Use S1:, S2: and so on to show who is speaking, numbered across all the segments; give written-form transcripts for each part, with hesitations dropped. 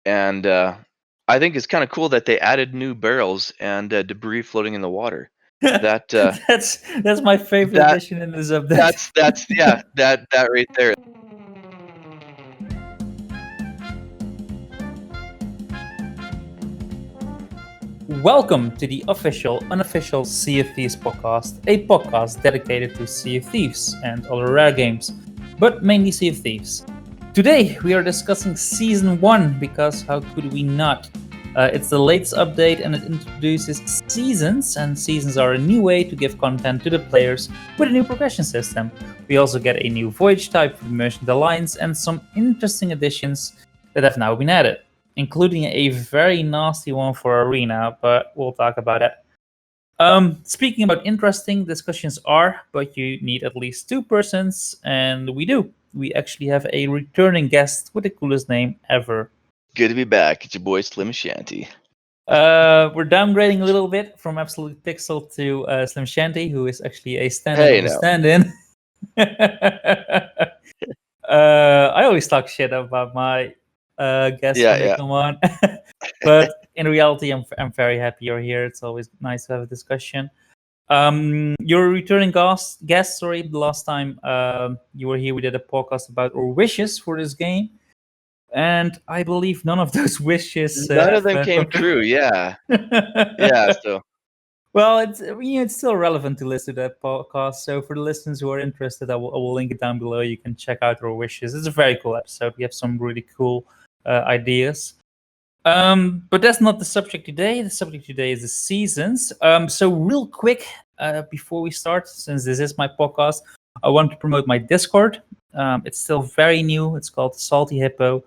S1: and I think it's kind of cool that they added new barrels and debris floating in the water. That
S2: That's my favorite
S1: that
S2: addition in this update.
S1: that's yeah, that right there.
S2: Welcome to the official, unofficial Sea of Thieves podcast, a podcast dedicated to Sea of Thieves and other rare games, but mainly Sea of Thieves. Today we are discussing Season 1 because how could we not? It's the latest update and it introduces seasons, and seasons are a new way to give content to the players with a new progression system. We also get a new voyage type for the Merchant Alliance and some interesting additions that have now been added, including a very nasty one for Arena, but we'll talk about that. Speaking about interesting, discussions are, but you need at least two persons, and we do. We actually have a returning guest with the coolest name ever.
S1: Good to be back. It's your boy Slim Shanty.
S2: We're downgrading a little bit from Absolute Pixel to Slim Shanty, who is actually a stand-in
S1: Hey,
S2: of a
S1: now.
S2: stand-in. I always talk shit about my guests when they come on, but in reality, I'm very happy you're here. It's always nice to have a discussion. You're a returning guest. Sorry, the last time you were here, we did a podcast about our wishes for this game, and I believe none of those wishes.
S1: None of them came true. Yeah. So.
S2: Well, it's still relevant to listen to that podcast. So for the listeners who are interested, I will link it down below. You can check out our wishes. It's a very cool episode. We have some really cool ideas. But that's not the subject today. The subject today is the seasons. So real quick, before we start, since this is my podcast, I want to promote my Discord. It's still very new. It's called Salty Hippo.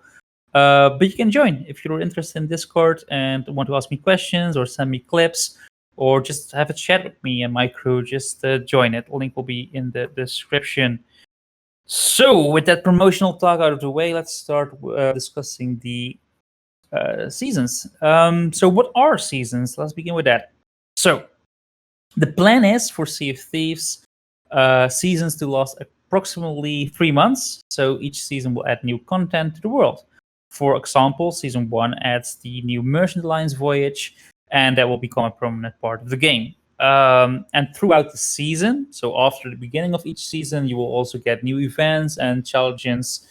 S2: But you can join if you're interested in Discord and want to ask me questions or send me clips or just have a chat with me and my crew. Just join it. Link will be in the description. So with that promotional talk out of the way, let's start discussing the seasons. So what are seasons? Let's begin with that. So the plan is for Sea of Thieves seasons to last approximately 3 months. So each season will add new content to the world. For example, Season 1 adds the new Merchant Alliance voyage, and that will become a prominent part of the game. And throughout the season, so after the beginning of each season, you will also get new events and challenges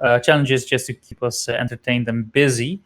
S2: just to keep us entertained and busy.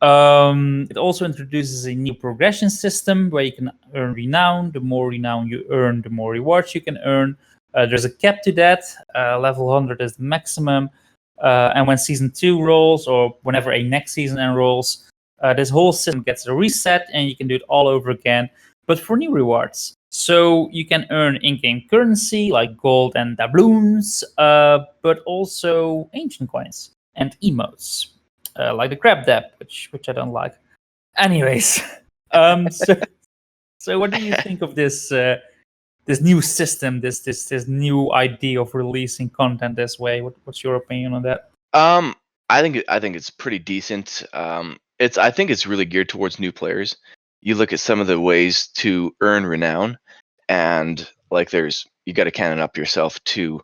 S2: It also introduces a new progression system where you can earn renown. The more renown you earn, the more rewards you can earn. There's a cap to that. Level 100 is the maximum. And when Season 2 rolls, or whenever a next season enrolls, this whole system gets a reset and you can do it all over again, but for new rewards. So you can earn in-game currency like gold and doubloons, but also ancient coins and emotes. Like the crab dab, which I don't like. Anyways, so what do you think of this this new system, this new idea of releasing content this way? What's your opinion on that?
S1: I think it's pretty decent. I think it's really geared towards new players. You look at some of the ways to earn renown, and like you got to cannon up yourself to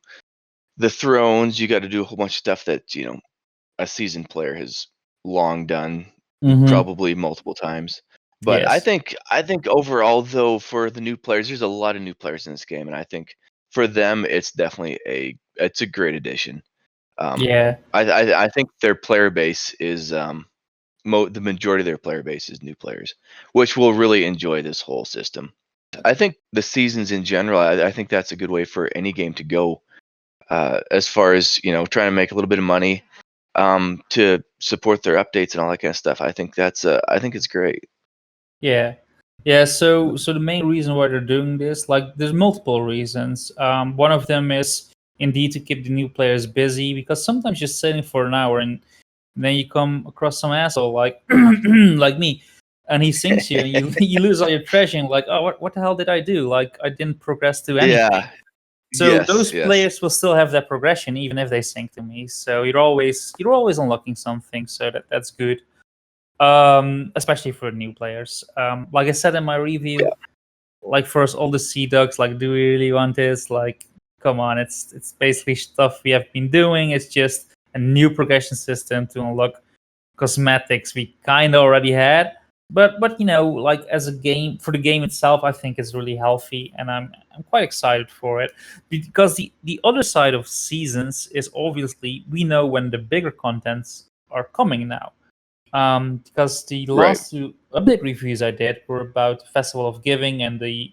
S1: the thrones. You got to do a whole bunch of stuff that a seasoned player has long done, probably multiple times. But yes. I think overall though, for the new players, there's a lot of new players in this game, and I think for them it's definitely it's a great addition. I think their player base is the majority of their player base is new players, which will really enjoy this whole system. I think the seasons in general, I think that's a good way for any game to go, as far as trying to make a little bit of money, to support their updates and all that kind of stuff. I think it's great.
S2: Yeah. So the main reason why they're doing this, like, there's multiple reasons. One of them is indeed to keep the new players busy, because sometimes you're sitting for an hour and then you come across some asshole like like me, and he sinks you and you lose all your treasure and like, oh, what the hell did I do? Like, I didn't progress to anything. Yeah. So those players will still have that progression even if they sink to me. So you're always unlocking something. So that's good. Especially for new players. Like I said in my review, like first all the sea ducks, like, do we really want this? Like, come on, it's basically stuff we have been doing. It's just a new progression system to unlock cosmetics we kind of already had. But you know, like as a game for the game itself, I think it's really healthy, and I'm quite excited for it because the other side of seasons is obviously we know when the bigger contents are coming now. Because the
S1: Right.
S2: last two update reviews I did were about Festival of Giving and the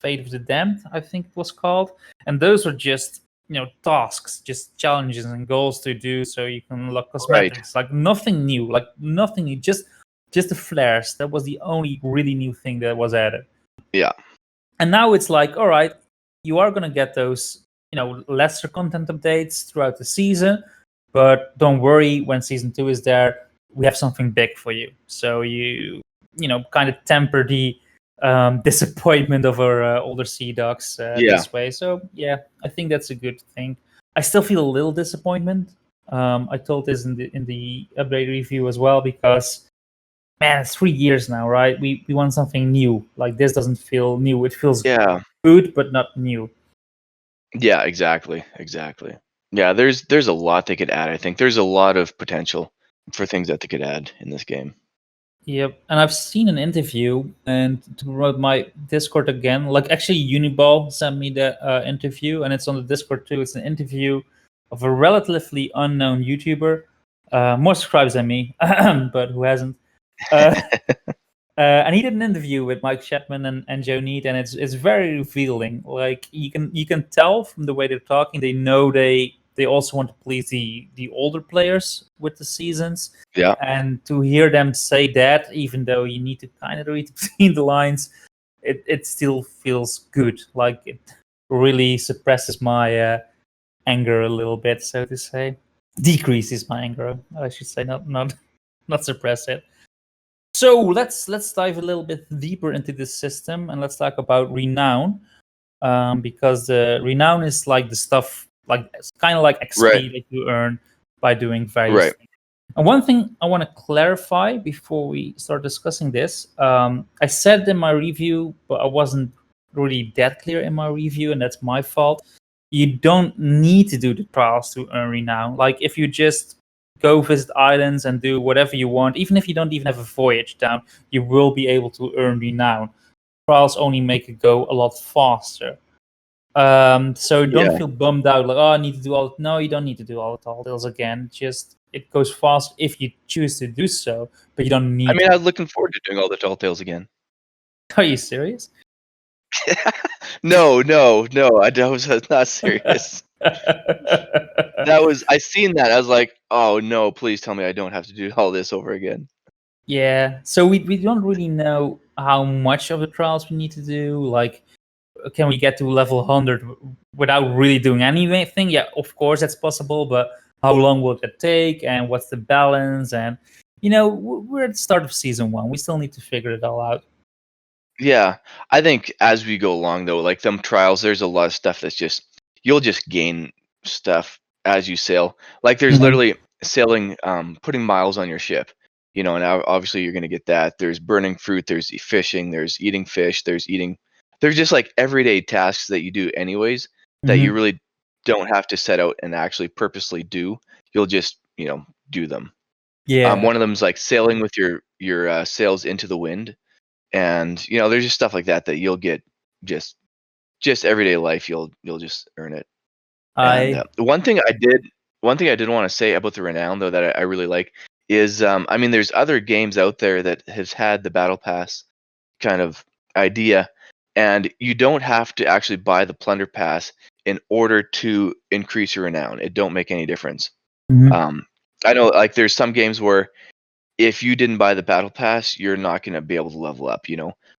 S2: Fate of the Damned, I think it was called, and those were just tasks, just challenges and goals to do, so you can unlock
S1: Right.
S2: cosmetics. Like nothing new, just the flares. That was the only really new thing that was added.
S1: Yeah.
S2: And now it's like, all right, you are gonna get those lesser content updates throughout the season, but don't worry, when season 2 is there, we have something big for you. So kind of temper the disappointment of our older sea dogs
S1: Yeah.
S2: this way. So yeah, I think that's a good thing. I still feel a little disappointment. I told this in the update review as well, because man, it's 3 years now, right? We want something new. Like this doesn't feel new. It feels
S1: Yeah.
S2: good, but not new.
S1: Yeah, exactly. Exactly. Yeah, there's a lot they could add. I think there's a lot of potential for things that they could add in this game.
S2: Yep. And I've seen an interview, and to promote my Discord again, like actually Uniball sent me the interview, and it's on the Discord too. It's an interview of a relatively unknown YouTuber, more subscribers than me, but who hasn't. Uh, and he did an interview with Mike Chapman and Joe Neat, and it's very revealing. Like you can tell from the way they're talking, they know they also want to please the older players with the seasons.
S1: Yeah.
S2: And to hear them say that, even though you need to kind of read between the lines, it still feels good. Like it really suppresses my anger a little bit, so to say. Decreases my anger, I should say, not suppress it. So let's dive a little bit deeper into this system, and let's talk about Renown, because the Renown is like the stuff, like it's kind of like
S1: Right.
S2: XP that you earn by doing various
S1: Right.
S2: things. And one thing I want to clarify before we start discussing this, I said in my review, but I wasn't really that clear in my review, and that's my fault. You don't need to do the trials to earn Renown. Like if you just go visit islands and do whatever you want, even if you don't even have a voyage down, you will be able to earn Renown. Trials only make it go a lot faster. So don't
S1: Yeah.
S2: feel bummed out like, oh, I need to do all. No, you don't need to do all the tall tales again. Just it goes fast if you choose to do so, but you don't
S1: I
S2: need
S1: mean,
S2: to.
S1: I was looking forward to doing all the tall tales again.
S2: Are you serious?
S1: No, no, no. I was not serious. I seen that. I was like, oh no, please tell me I don't have to do all this over again.
S2: Yeah. So we don't really know how much of the trials we need to do. Like, can we get to level 100 without really doing anything? Yeah, of course that's possible, but how long will it take, and what's the balance? And we're at the start of season 1. We still need to figure it all out.
S1: Yeah, I think as we go along though, like them trials, there's a lot of stuff that's just you'll just gain stuff as you sail. Like there's
S2: Mhm.
S1: literally sailing, putting miles on your ship. And obviously you're gonna get that. There's burning fruit. There's fishing. There's eating fish. There's eating. There's just like everyday tasks that you do anyways that you
S2: Mhm.
S1: really don't have to set out and actually purposely do. You'll just do them.
S2: Yeah.
S1: One of them is like sailing with your sails into the wind, and there's just stuff like that that you'll get just everyday life. You'll just earn it. And
S2: I.
S1: one thing I did want to say about the Renown though that I really like is, I mean, there's other games out there that has had the battle pass kind of idea, and you don't have to actually buy the plunder pass in order to increase your Renown. It don't make any difference.
S2: Mhm.
S1: um I know, like, there's some games where if you didn't buy the battle pass, you're not going to be able to level up.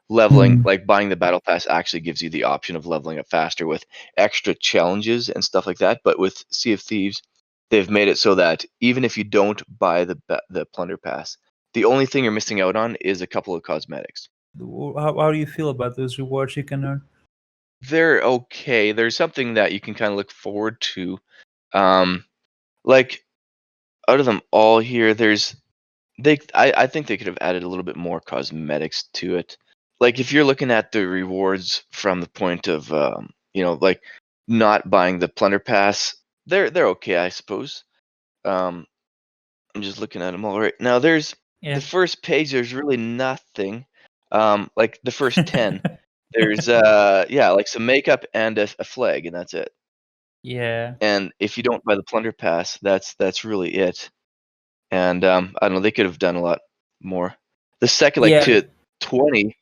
S1: Leveling,
S2: Mhm.
S1: like buying the battle pass, actually gives you the option of leveling up faster with extra challenges and stuff like that. But with Sea of Thieves, they've made it so that even if you don't buy the plunder pass, the only thing you're missing out on is a couple of cosmetics.
S2: How do you feel about those rewards you can earn?
S1: They're okay. There's something that you can kind of look forward to. Um, like, out of them all here, I think they could have added a little bit more cosmetics to it. Like if you're looking at the rewards from the point of, like not buying the plunder pass, they're okay, I suppose. Um, I'm just looking at them all right now. There's
S2: Yeah.
S1: the first page. There's really nothing. Like the first 10. There's like some makeup and a flag, and that's it.
S2: Yeah.
S1: And if you don't buy the plunder pass, that's really it. And I don't know. They could have done a lot more. The second, like
S2: Yeah.
S1: to 20,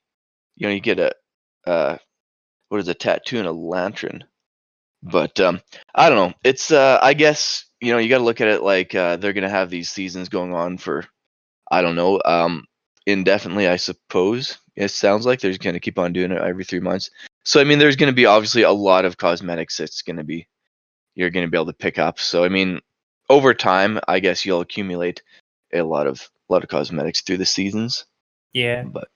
S1: you get a what is a tattoo and a lantern. But I don't know. It's I guess you got to look at it like they're gonna have these seasons going on for I don't know indefinitely. I suppose it sounds like they're gonna keep on doing it every 3 months. So I mean, there's gonna be obviously a lot of cosmetics that's gonna be you're gonna be able to pick up. So I mean, over time, I guess you'll accumulate a lot of cosmetics through the seasons.
S2: Yeah.
S1: But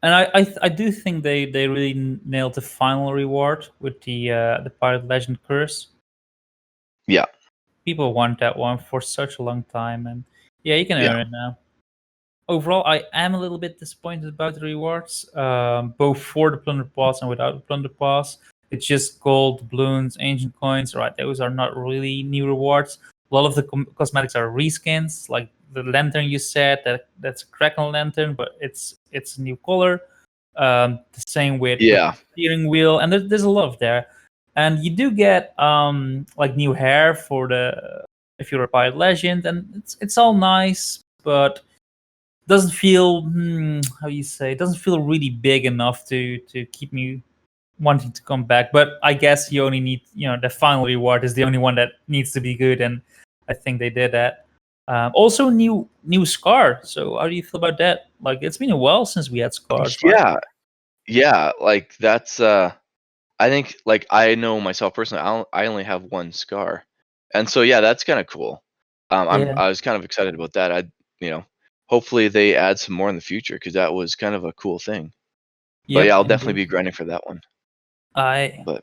S2: And I do think they really nailed the final reward with the Pirate Legend curse.
S1: yeah,
S2: People want that one for such a long time, and yeah, you can
S1: yeah,
S2: earn it now. Overall, I am a little bit disappointed about the rewards, both for the Plunder Pass and without the Plunder Pass. It's just gold, balloons, ancient coins, right? Those are not really new rewards. A lot of the cosmetics are reskins, like the lantern you said. That's a Kraken lantern, but it's a new color. The same with the
S1: yeah,
S2: steering wheel, and there's a lot of there. And you do get like new hair for the if you're a pirate legend, and it's all nice, but doesn't feel how you say it doesn't feel really big enough to keep me wanting to come back. But I guess you only need the final reward is the only one that needs to be good, and I think they did that. Also, new Scar. So how do you feel about that? Like it's been a while since we had scars, right?
S1: yeah, yeah. Like that's I think, like, I know myself personally, I only have one scar, and so yeah, that's kind of cool.
S2: Yeah.
S1: I was kind of excited about that. You know, hopefully they add some more in the future because that was kind of a cool thing. But yeah,
S2: Yep.
S1: I'll definitely
S2: Indeed.
S1: be grinding for that one.
S2: I
S1: But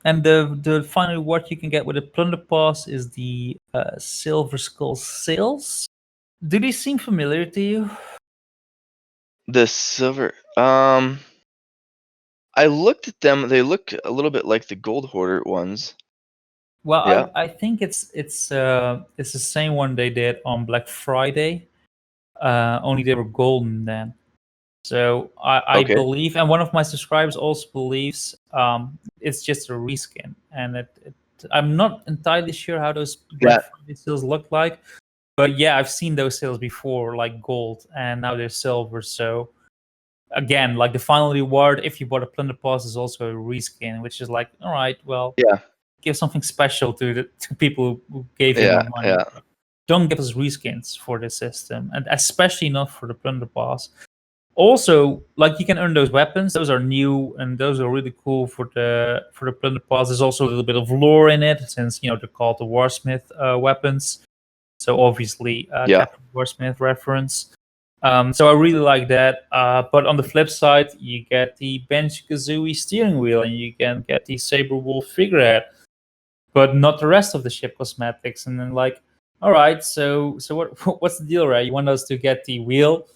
S2: and the final reward you can get with the plunder pass is the silver skull sails. Do they seem familiar to you?
S1: the silver, I looked at them. They look a little bit like the gold hoarder ones.
S2: Well,
S1: Yeah.
S2: I think it's the same one they did on Black Friday. Only they were golden then. So I
S1: Okay.
S2: believe, and one of my subscribers also believes it's just a reskin, and I'm not entirely sure how those Black
S1: That.
S2: Friday sales look like, but yeah, I've seen those sales before, like gold, and now they're silver. So again, like the final reward, if you bought a plunder pass, is also a reskin, which is like, all right, well,
S1: Yeah.
S2: give something special to people who gave you
S1: Yeah.
S2: more money.
S1: Yeah.
S2: Don't give us reskins for this system, and especially not for the plunder pass. Also, like you can earn those weapons; those are new and those are really cool for the plunder pass. There's also a little bit of lore in it, since they're called the Warsmith weapons. So obviously,
S1: Yeah.
S2: Captain Warsmith reference. So I really like that. But on the flip side, you get the Bench Kazooie steering wheel, and you can get the Saber Wolf figurehead, but not the rest of the ship cosmetics. And then like, all right, so what what's the deal, right? You want us to get the wheel,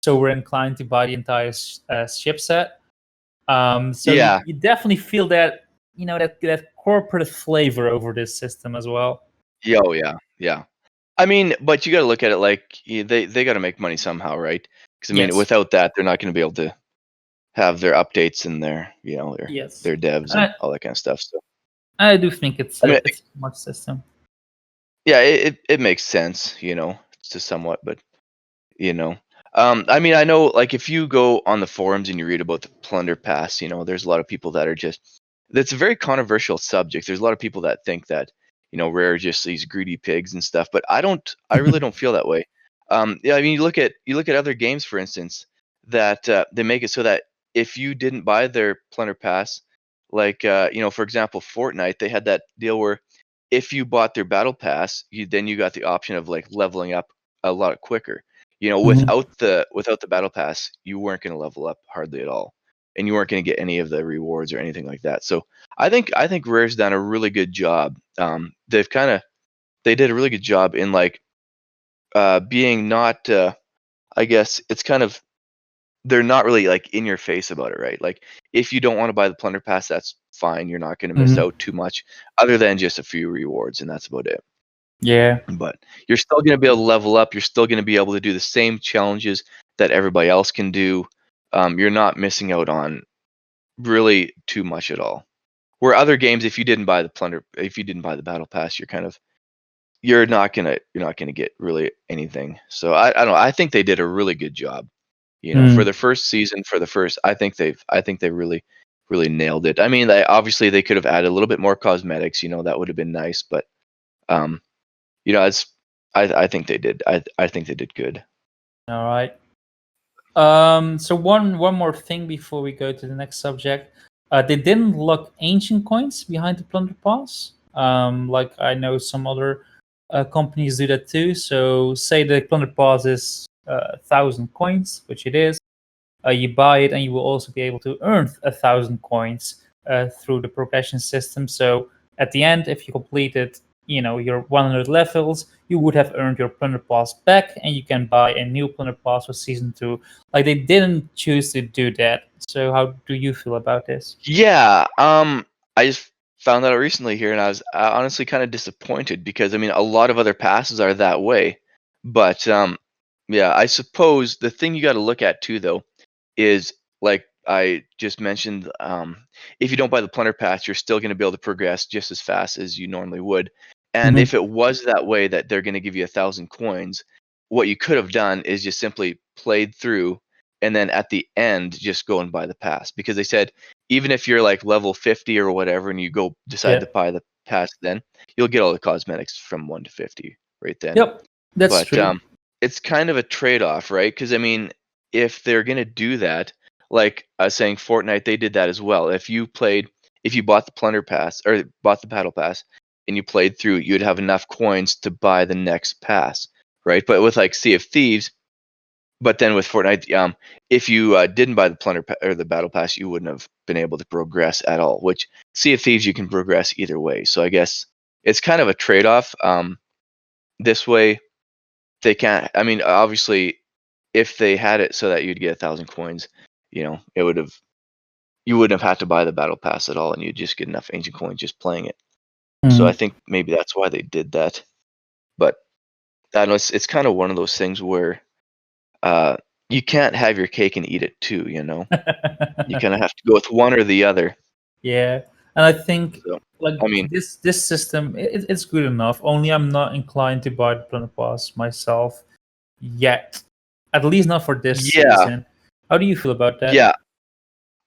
S2: so we're inclined to buy the entire ship set. So
S1: Yeah.
S2: you definitely feel that that corporate flavor over this system as well.
S1: Yo. Yeah. Yeah. I mean, but you got to look at it like they got to make money somehow, right? Because I mean,
S2: Yes,
S1: without that, they're not going to be able to have their updates and their
S2: yes.
S1: their devs
S2: I
S1: and all that kind of stuff. So
S2: I do think
S1: I mean,
S2: it's a smart system.
S1: yeah, it makes sense, to somewhat, but you know, I mean, I know, like, if you go on the forums and you read about the plunder pass, there's a lot of people that are just that's a very controversial subject. There's a lot of people that think that rare are just these greedy pigs and stuff, but I really don't feel that way. Yeah, I mean, you look at other games, for instance, that they make it so that if you didn't buy their plunder pass, like for example, Fortnite, they had that deal where if you bought their battle pass, you got the option of like leveling up a lot quicker.
S2: Mhm.
S1: Without the battle pass, you weren't going to level up hardly at all, and you weren't going to get any of the rewards or anything like that. So I think Rare's done a really good job. They did a really good job in like being not. I guess it's kind of they're not really like in your face about it, right? Like if you don't want to buy the plunder pass, that's fine. You're not going to miss
S2: Mhm.
S1: out too much, other than just a few rewards, and that's about it.
S2: Yeah.
S1: But you're still going to be able to level up. You're still going to be able to do the same challenges that everybody else can do. You're not missing out on really too much at all. Where other games, if you didn't buy the battle pass, you're not gonna get really anything. So I don't know. I think they did a really good job. For
S2: Mm.
S1: the first season, I think they really nailed it. I mean, obviously they could have added a little bit more cosmetics. That would have been nice, but um, it's I think they did. I think they did good.
S2: All right. So one more thing before we go to the next subject. They didn't lock ancient coins behind the plunder pass. Like I know some other companies do that too. So say the plunder pass is 1,000 coins, which it is. You buy it, and you will also be able to earn 1,000 coins through the progression system. So at the end, if you completed, your 100 levels, you would have earned your plunder pass back, and you can buy a new plunder pass for season 2. Like they didn't choose to do that. So how do you feel about this?
S1: Yeah, I just found that out recently here, and I was honestly kind of disappointed because I mean, a lot of other passes are that way, but yeah, I suppose the thing you got to look at too, though, is like I just mentioned, if you don't buy the plunder pass, you're still going to be able to progress just as fast as you normally would. And
S2: Mhm.
S1: if it was that way that they're going to give you 1,000 coins, what you could have done is just simply played through, and then at the end just go and buy the pass, because they said even if you're like level 50 or whatever, and you go decide
S2: Yeah.
S1: to buy the pass, then you'll get all the cosmetics from 1 to 50 right then.
S2: Yep. That's
S1: But
S2: true.
S1: it's kind of a trade-off, right? Because I mean, if they're gonna do that, like I was saying, Fortnite, they did that as well. If you bought the plunder pass or bought the battle pass, and you played through, you'd have enough coins to buy the next pass, right? But with like Sea of Thieves, but then with Fortnite, if you didn't buy the or the battle pass, you wouldn't have been able to progress at all. Which Sea of Thieves, you can progress either way. So I guess it's kind of a trade-off. This way they can't. I mean, obviously, if they had it so that you'd get 1,000 coins, it would have you wouldn't have had to buy the battle pass at all, and you'd just get enough ancient coins just playing it. So I
S2: Mhm.
S1: think maybe that's why they did that. But I know it's kind of one of those things where uh, you can't have your cake and eat it too. You kind of have to go with one or the other.
S2: Yeah, and I think
S1: So
S2: like
S1: I mean,
S2: this system, it's good enough. Only I'm not inclined to buy the Planet Pass myself yet. At least not for this
S1: yeah,
S2: season. How do you feel about that?
S1: yeah.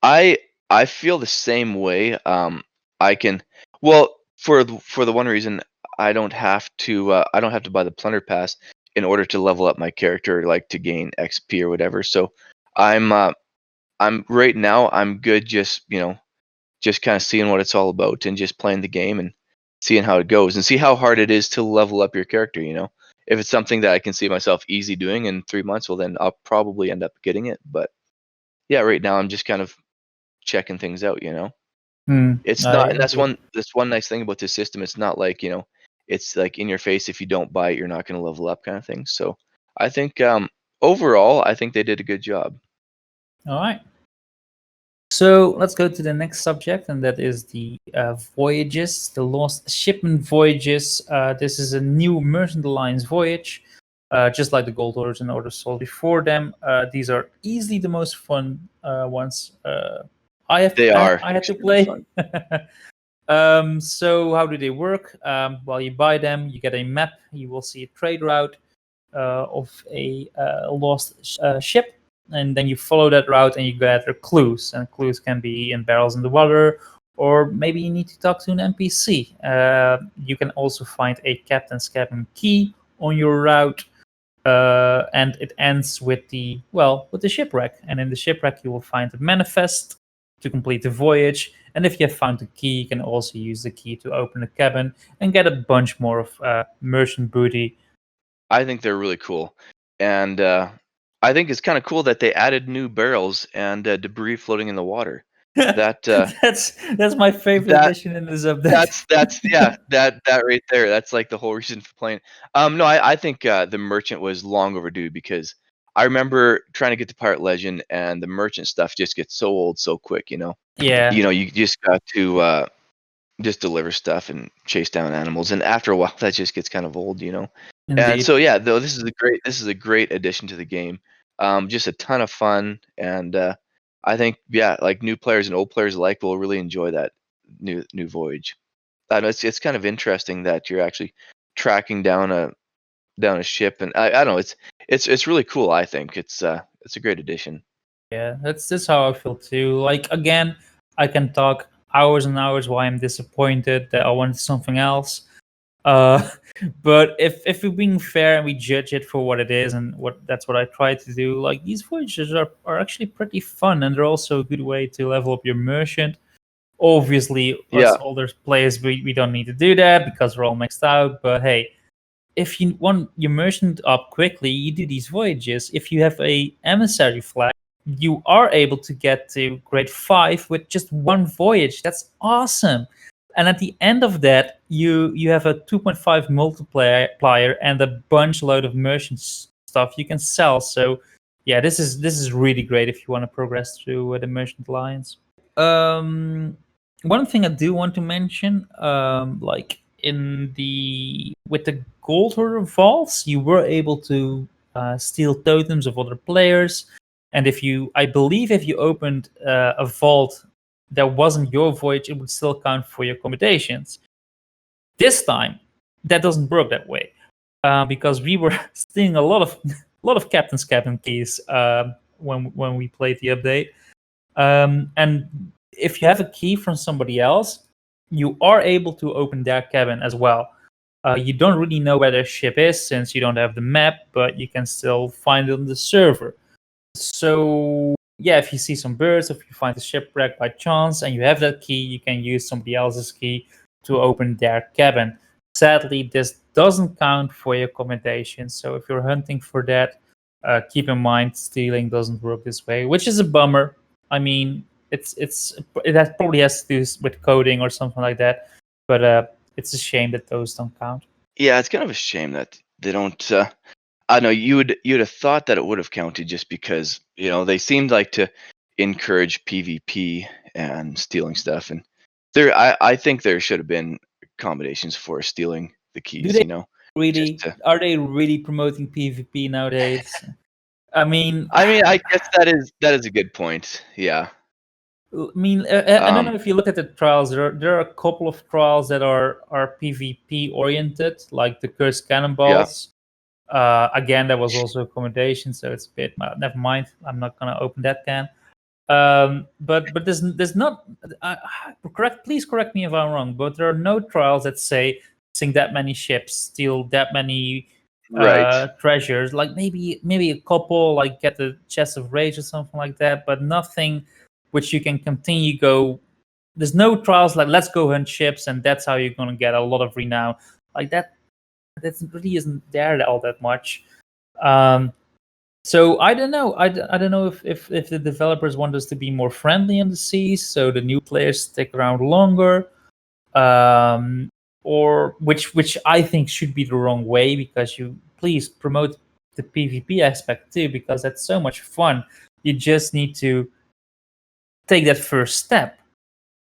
S1: I I feel the same way. I can well for the one reason I don't have to buy the plunder pass in order to level up my character, like to gain XP or whatever. So I'm uh, I'm right now I'm good, just kind of seeing what it's all about and just playing the game and seeing how it goes and see how hard it is to level up your character. If it's something that I can see myself easy doing in 3 months, well then I'll probably end up getting it. But yeah, right now I'm just kind of checking things out. It's
S2: I
S1: not, and that's
S2: agree.
S1: one nice thing about this system. It's not like, it's like in your face. If you don't buy it, you're not going to level up, kind of thing. So I think overall, I think they did a good job.
S2: All right. So let's go to the next subject, and that is the voyages, the lost shipment voyages. This is a new Merchant Alliance voyage, just like the Gold Orders and Order Soul before them. These are easily the most fun ones
S1: They are
S2: I had to
S1: extremely
S2: play.
S1: fun.
S2: So how do they work? Well, you buy them, you get a map, you will see a trade route of a lost ship, and then you follow that route and you gather clues. And clues can be in barrels in the water, or maybe you need to talk to an NPC. You can also find a captain's cabin key on your route, and it ends with the shipwreck. And in the shipwreck, you will find a manifest to complete the voyage. And if you have found the key, you can also use the key to open the cabin and get a bunch more of merchant booty.
S1: I think they're really cool, and I think it's kind of cool that they added new barrels and debris floating in the water. That
S2: That's my favorite
S1: that
S2: addition in this update.
S1: that's yeah, that right there. That's like the whole reason for playing. No, I think the merchant was long overdue, because I remember trying to get to Pirate Legend, and the merchant stuff just gets so old so quick.
S2: Yeah.
S1: You just got to just deliver stuff and chase down animals. And after a while, that just gets kind of old, you know. And
S2: Indeed.
S1: so yeah, though this is a great addition to the game. Just a ton of fun, and I think yeah, like new players and old players alike will really enjoy that new voyage. I know it's kind of interesting that you're actually tracking down a ship, and I don't know, it's really cool. I think it's a great addition.
S2: Yeah, that's how I feel too. Like again, I can talk hours and hours why I'm disappointed that I wanted something else. Uh, but if we're being fair and we judge it for what it is, and what I try to do, like these voyages are actually pretty fun, and they're also a good way to level up your merchant. Obviously, us
S1: Yeah,
S2: older players, we don't need to do that because we're all maxed out. But hey, if you want your merchant up quickly, you do these voyages. If you have a emissary flag, you are able to get to grade 5 with just one voyage. That's awesome. And at the end of that, you have a 2.5 multiplier and a bunch load of merchant stuff you can sell. So yeah, this is really great if you want to progress through the merchant alliance. Um, One thing I do want to mention, like in the with the gold hoarder vaults, you were able to steal totems of other players, and I believe, if you opened a vault that wasn't your voyage, it would still count for your accommodations. This time, that doesn't work that way, because we were stealing a lot of a lot of captain's cabin keys when we played the update. And if you have a key from somebody else, you are able to open their cabin as well. You don't really know where their ship is since you don't have the map, but you can still find it on the server. So, yeah, if you see some birds, if you find a shipwreck by chance and you have that key, you can use somebody else's key to open their cabin. Sadly, this doesn't count for your accommodation. So, if you're hunting for that, keep in mind stealing doesn't work this way, which is a bummer. I mean, it probably has to do with coding or something like that, but it's a shame that those don't count.
S1: yeah, it's kind of a shame that they don't. I know you'd have thought that it would have counted just because they seemed like to encourage PvP and stealing stuff, and I think there should have been accommodations for stealing the
S2: Do
S1: keys.
S2: they
S1: Just
S2: really
S1: to.
S2: are they really promoting PvP nowadays? I mean,
S1: I mean, I guess that is a good point. Yeah.
S2: I don't
S1: Um.
S2: know if you look at the trials. There are a couple of trials that are PvP oriented, like the cursed
S1: Yeah.
S2: cannonballs. Again, there was also accommodation, so it's a bit. Never mind. I'm not gonna open that can. But there's not. Please correct me if I'm wrong. But there are no trials that say sink that many ships, steal that many
S1: Right.
S2: treasures. Like maybe a couple, like get the chest of rage or something like that. But nothing which you can continue go. There's no trials like let's go hunt ships and that's how you're gonna get a lot of renown. Like that. That really isn't there all that much. Um, so I don't know. I don't know if the developers want us to be more friendly on the seas, so the new players stick around longer, um, or which I think should be the wrong way, because you please promote the PvP aspect too, because that's so much fun. You just need to take that first step.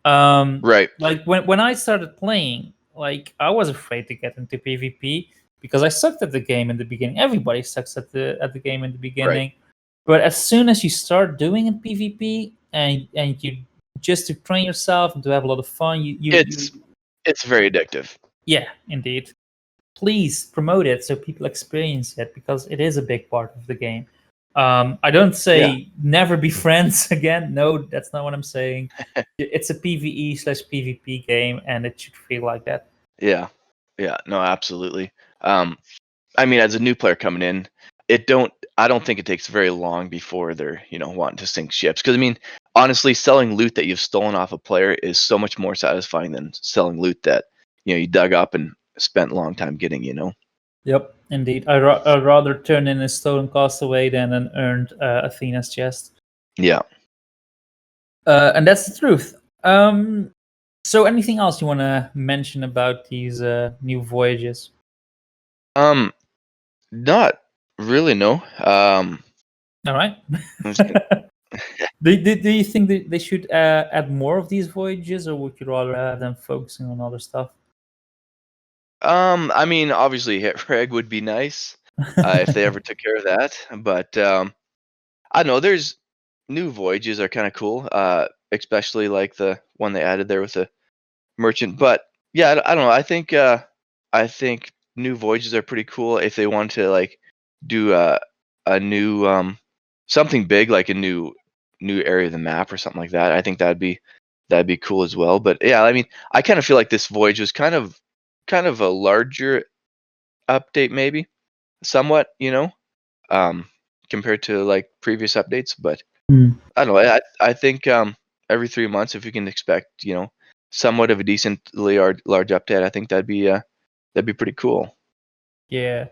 S1: Right.
S2: Like when I started playing, like I was afraid to get into PvP because I sucked at the game in the beginning. Everybody sucks at the game in the
S1: Right.
S2: beginning. But as soon as you start doing it PvP and you just to train yourself and to have a lot of fun, you
S1: It's it's very addictive.
S2: yeah, indeed. Please promote it so people experience it because it is a big part of the game. I don't
S1: Yeah.
S2: say never be friends again. No, that's not what I'm saying. It's a PvE/PvP game, and it should feel like that.
S1: Yeah. Yeah. No, absolutely. Um. I mean, as a new player coming in, I don't think it takes very long before they're wanting to sink ships. Because I mean, honestly, selling loot that you've stolen off a player is so much more satisfying than selling loot that you dug up and spent a long time getting.
S2: Yep, indeed. I'd rather turn in a stolen castaway than an earned Athena's chest.
S1: Yeah.
S2: And that's the truth. So, anything else you want to mention about these new voyages?
S1: Not really. No.
S2: All right.
S1: I'm just gonna,
S2: Do you think that they should add more of these voyages, or would you rather have them focusing on other stuff?
S1: I mean, obviously, hit reg would be nice if they ever took care of that. But I don't know. There's new voyages are kind of cool, especially like the one they added there with the merchant. But yeah, I don't know. I think new voyages are pretty cool if they want to like do a new something big like a new area of the map or something like that. I think that'd be cool as well. But yeah, I mean, I kind of feel like this voyage was kind of a larger update, maybe somewhat, um, compared to like previous updates. But
S2: Hmm.
S1: I don't know. I think every 3 months, if you can expect, somewhat of a decently large update, I think that'd be pretty cool.
S2: Yeah.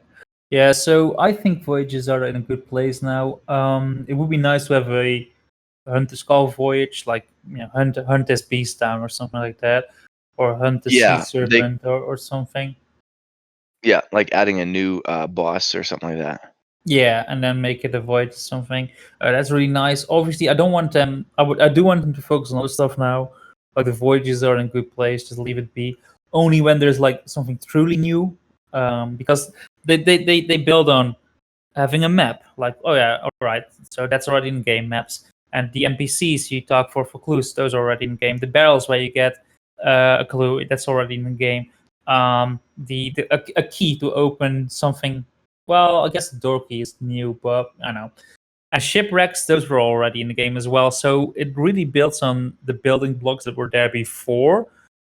S2: Yeah, so I think Voyages are in a good place now. It would be nice to have a Hunt the Skull voyage, like Hunt this Beast down or something like that, or Hunt the Sea
S1: Yeah,
S2: Serpent or something.
S1: yeah, like adding a new boss or something like that.
S2: Yeah, and then make it a voyage or something. That's really nice. Obviously, I don't want them. I do want them to focus on other stuff now. Like the voyages are in a good place. Just leave it be. Only when there's like something truly new, because they build on having a map. Like, oh yeah, all right. So that's already in game maps. And the NPCs you talk for clues, those are already in game. The barrels where you get a clue, that's already in the game. A key to open something. Well, I guess the door key is new, but I don't know. And shipwrecks, those were already in the game as well. So it really builds on the building blocks that were there before.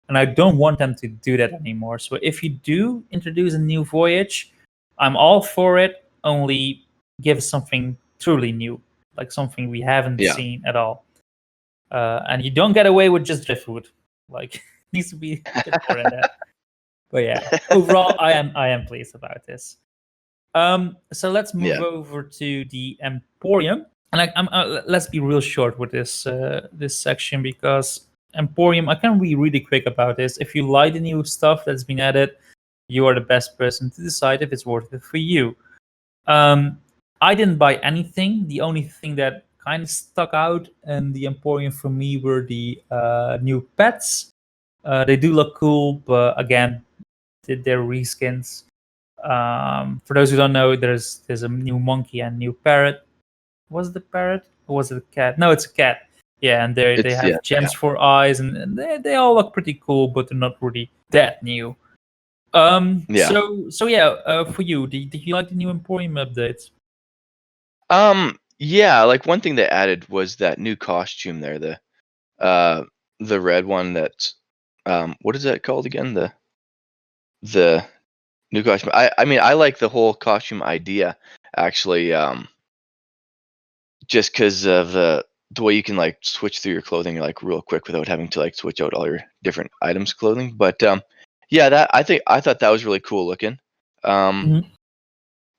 S2: And I don't want them to do that anymore. So if you do introduce a new voyage, I'm all for it. Only give us something truly new, like something we haven't
S1: Yeah.
S2: seen at all. And you don't get away with just driftwood. Like needs to be a bit more than that. But yeah, overall, I am pleased about this. So let's move
S1: Yeah.
S2: over to the Emporium, and let's be real short with this section because Emporium. I can be really quick about this. If you like the new stuff that's been added, you are the best person to decide if it's worth it for you. Um, I didn't buy anything. The only thing that kind of stuck out in the Emporium for me were the new pets. They do look cool, but again, they're reskins. For those who don't know, there's a new monkey and new parrot. Was it the parrot or was it a cat? No, it's a cat. Yeah, and they
S1: It's yeah,
S2: have
S1: yeah.
S2: gems for eyes, and they all look pretty cool, but they're not really that new.
S1: Yeah.
S2: So yeah, for you, did you like the new Emporium updates?
S1: Yeah, like one thing they added was that new costume there, uh the red one that's what is that called again? The new costume. I mean, I like the whole costume idea actually, just because of the way you can like switch through your clothing like real quick without having to like switch out all your different items clothing. But yeah, that I thought that was really cool looking. Um,
S2: Mhm.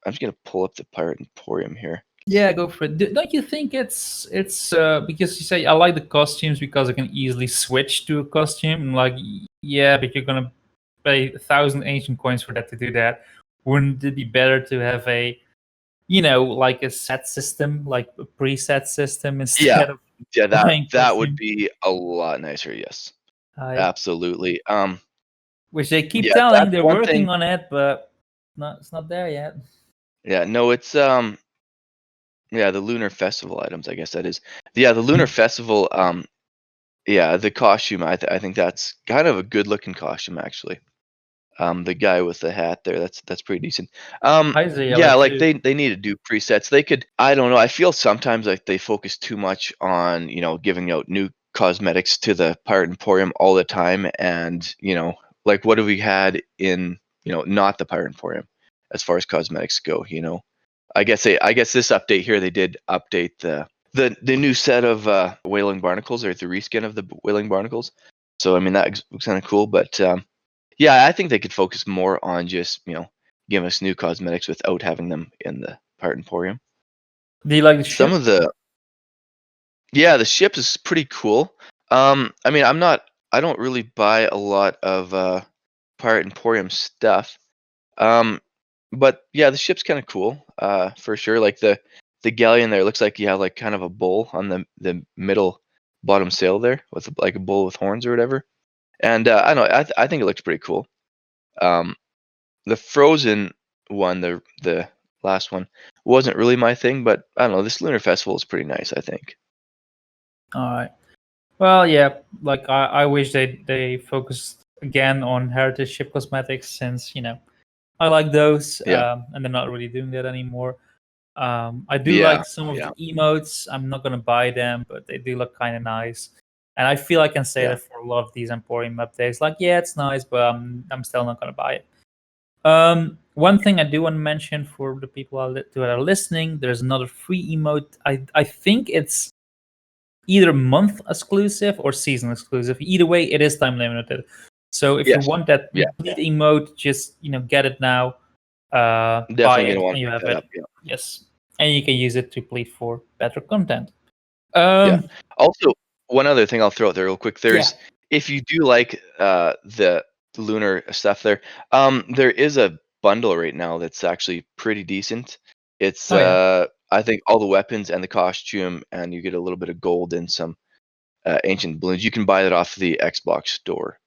S1: I'm just gonna pull up the Pirate Emporium here.
S2: Yeah, go for it. Don't you think it's because you say I like the costumes because I can easily switch to a costume? And like, yeah, but you're gonna pay 1,000 ancient coins for that to do that. Wouldn't it be better to have a like a set system, like a preset system
S1: Yeah,
S2: instead of
S1: yeah, that
S2: buying
S1: that would
S2: costumes?
S1: be a lot nicer. Yes,
S2: I
S1: absolutely.
S2: which they keep
S1: Yeah,
S2: telling
S1: that's
S2: they're
S1: one thing.
S2: working on it, but it's not there yet.
S1: Yeah, no, it's yeah, the Lunar Festival items, I guess that is. Yeah, the Lunar Festival, yeah, the costume, I think that's kind of a good looking costume actually. The guy with the hat there, that's pretty decent.
S2: I say I
S1: Yeah,
S2: like
S1: like
S2: too.
S1: they need to do presets. They could, I don't know, I feel sometimes like they focus too much on, giving out new cosmetics to the Pirate Emporium all the time, and, like what have we had in, not the Pirate Emporium as far as cosmetics go. I guess this update here they did update the new set of whaling barnacles, or the reskin of the whaling barnacles. So I mean that looks kind of cool, but yeah, I think they could focus more on just give us new cosmetics without having them in the Pirate Emporium.
S2: Do you like the
S1: Some
S2: ship?
S1: of the the ship is pretty cool. I mean I don't really buy a lot of Pirate Emporium stuff. Um, but yeah, the ship's kind of cool, for sure. Like the galleon there looks like you have like kind of a bowl on the middle bottom sail there with like a bull with horns or whatever. And I don't know, I think it looks pretty cool. Um, the Frozen one, the last one, wasn't really my thing, but I don't know. This Lunar Festival is pretty nice, I think.
S2: All right. Well, yeah. Like I wish they focused again on heritage ship cosmetics, since I like those,
S1: Yeah,
S2: and they're not really doing that anymore. I do
S1: yeah,
S2: like some of
S1: yeah,
S2: the emotes. I'm not gonna buy them, but they do look kind of nice. And I feel I can say
S1: yeah.
S2: that for a lot of these Emporium updates. Like, yeah, it's nice, but I'm still not gonna buy it. One thing I do want to mention for the people that are listening, there's another free emote. I think it's either month exclusive or season exclusive. Either way, it is time limited. So if you
S1: Yes,
S2: want that
S1: yeah.
S2: complete emote, just get it now. Buy
S1: Definitely
S2: it,
S1: gonna want
S2: and
S1: to
S2: you
S1: pick
S2: have
S1: that up.
S2: it.
S1: Yeah,
S2: Yes, and you can use it to plead for better content.
S1: yeah.
S2: Um,
S1: Also, one other thing I'll throw out there real quick.
S2: yeah.
S1: There's if you do like the lunar stuff there is a bundle right now that's actually pretty decent. It's
S2: Oh yeah.
S1: I think all the weapons and the costume, and you get a little bit of gold and some ancient balloons. You can buy that off the Xbox store,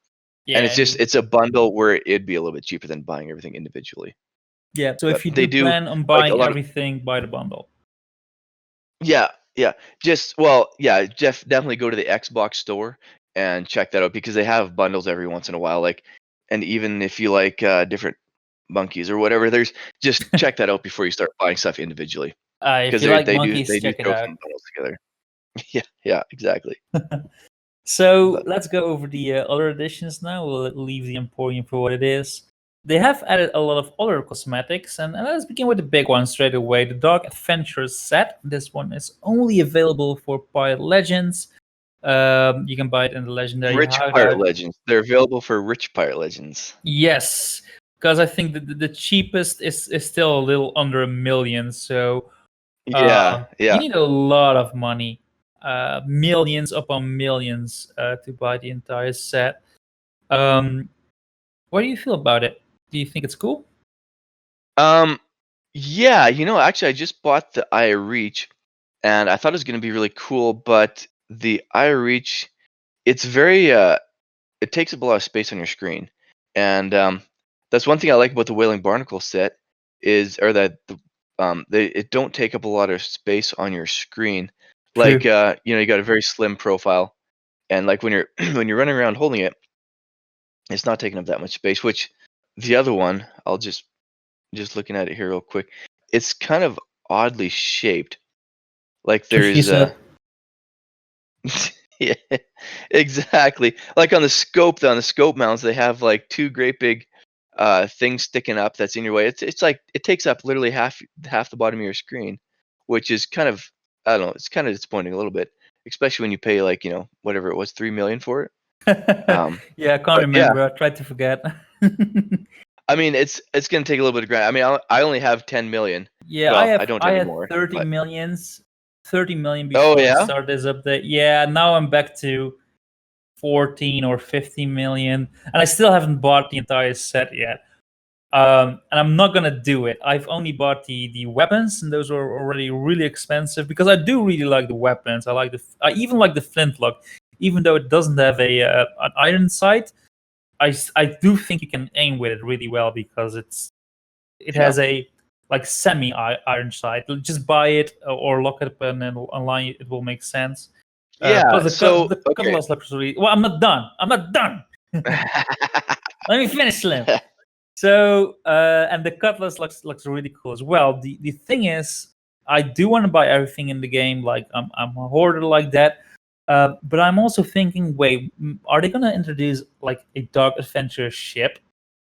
S1: and
S2: Yeah.
S1: it's a bundle where it'd be a little bit cheaper than buying everything individually.
S2: Yeah. So
S1: But
S2: if you
S1: they
S2: do
S1: do
S2: plan on
S1: like a
S2: buying
S1: lot of
S2: everything, buy the bundle.
S1: yeah, yeah. Just well, yeah, Jeff, definitely go to the Xbox store and check that out because they have bundles every once in a while. Like, and even if you like different monkeys or whatever, there's just check that out before you start buying stuff individually
S2: If
S1: because
S2: you like
S1: they
S2: monkeys,
S1: do
S2: check it
S1: throw
S2: out.
S1: some bundles together. Yeah, yeah, exactly.
S2: So
S1: But
S2: let's go over the other editions now. We'll leave the Emporium for what it is. They have added a lot of other cosmetics, and let's begin with the big one straight away. The Dark Adventures set. This one is only available for Pirate Legends. You can buy it in the Legendary
S1: Rich Pirate
S2: Hideout.
S1: Legends, they're available for Rich Pirate Legends.
S2: Yes, because I think the cheapest is still a little under 1 million. So
S1: Yeah,
S2: you
S1: yeah.
S2: need a lot of money, millions upon millions, to buy the entire set. Um, what do you feel about it? Do you think it's cool?
S1: Um, yeah, actually, I just bought the Eye of Reach, and I thought it was going to be really cool, but the Eye of Reach, it's very it takes up a lot of space on your screen, and that's one thing I like about the Wailing Barnacle set is, or that they it don't take up a lot of space on your screen. Like
S2: True.
S1: you got a very slim profile, and like when you're when you're running around holding it, it's not taking up that much space. Which the other one, I'll just looking at it here real quick, it's kind of oddly shaped. Like
S2: So she
S1: there's
S2: said.
S1: yeah, exactly. Like on the scope, though, on the scope mounts, they have like two great big things sticking up that's in your way. It's like it takes up literally half the bottom of your screen, which is kind of, I don't know, it's kind of disappointing a little bit, especially when you pay like, whatever it was, 3 million for it.
S2: Yeah, I can't
S1: But yeah,
S2: remember. I tried to forget.
S1: I mean it's gonna take a little bit of grind. I mean I only have 10 million.
S2: Yeah, I
S1: Well, I
S2: have
S1: don't
S2: I had
S1: anymore.
S2: 30
S1: But
S2: millions, 30 million
S1: oh
S2: before I
S1: yeah,
S2: started this update. Yeah, now I'm back to 14 or 15 million, and I still haven't bought the entire set yet. And I'm not gonna do it. I've only bought the weapons, and those are already really expensive because I do really like the weapons. I even like the flintlock, even though it doesn't have an iron sight. I do think you can aim with it really well because it
S1: yeah,
S2: has a like semi iron sight. Just buy it, or lock it up and then online. It will make sense. Plus
S1: yeah. So
S2: the
S1: okay.
S2: cutlass leprosy. Well, I'm not done. I'm not done. Let me finish, Slim. So and the cutlass looks really cool as well. The thing is, I do want to buy everything in the game. Like I'm a hoarder like that. But I'm also thinking, wait, are they gonna introduce like a dark adventure ship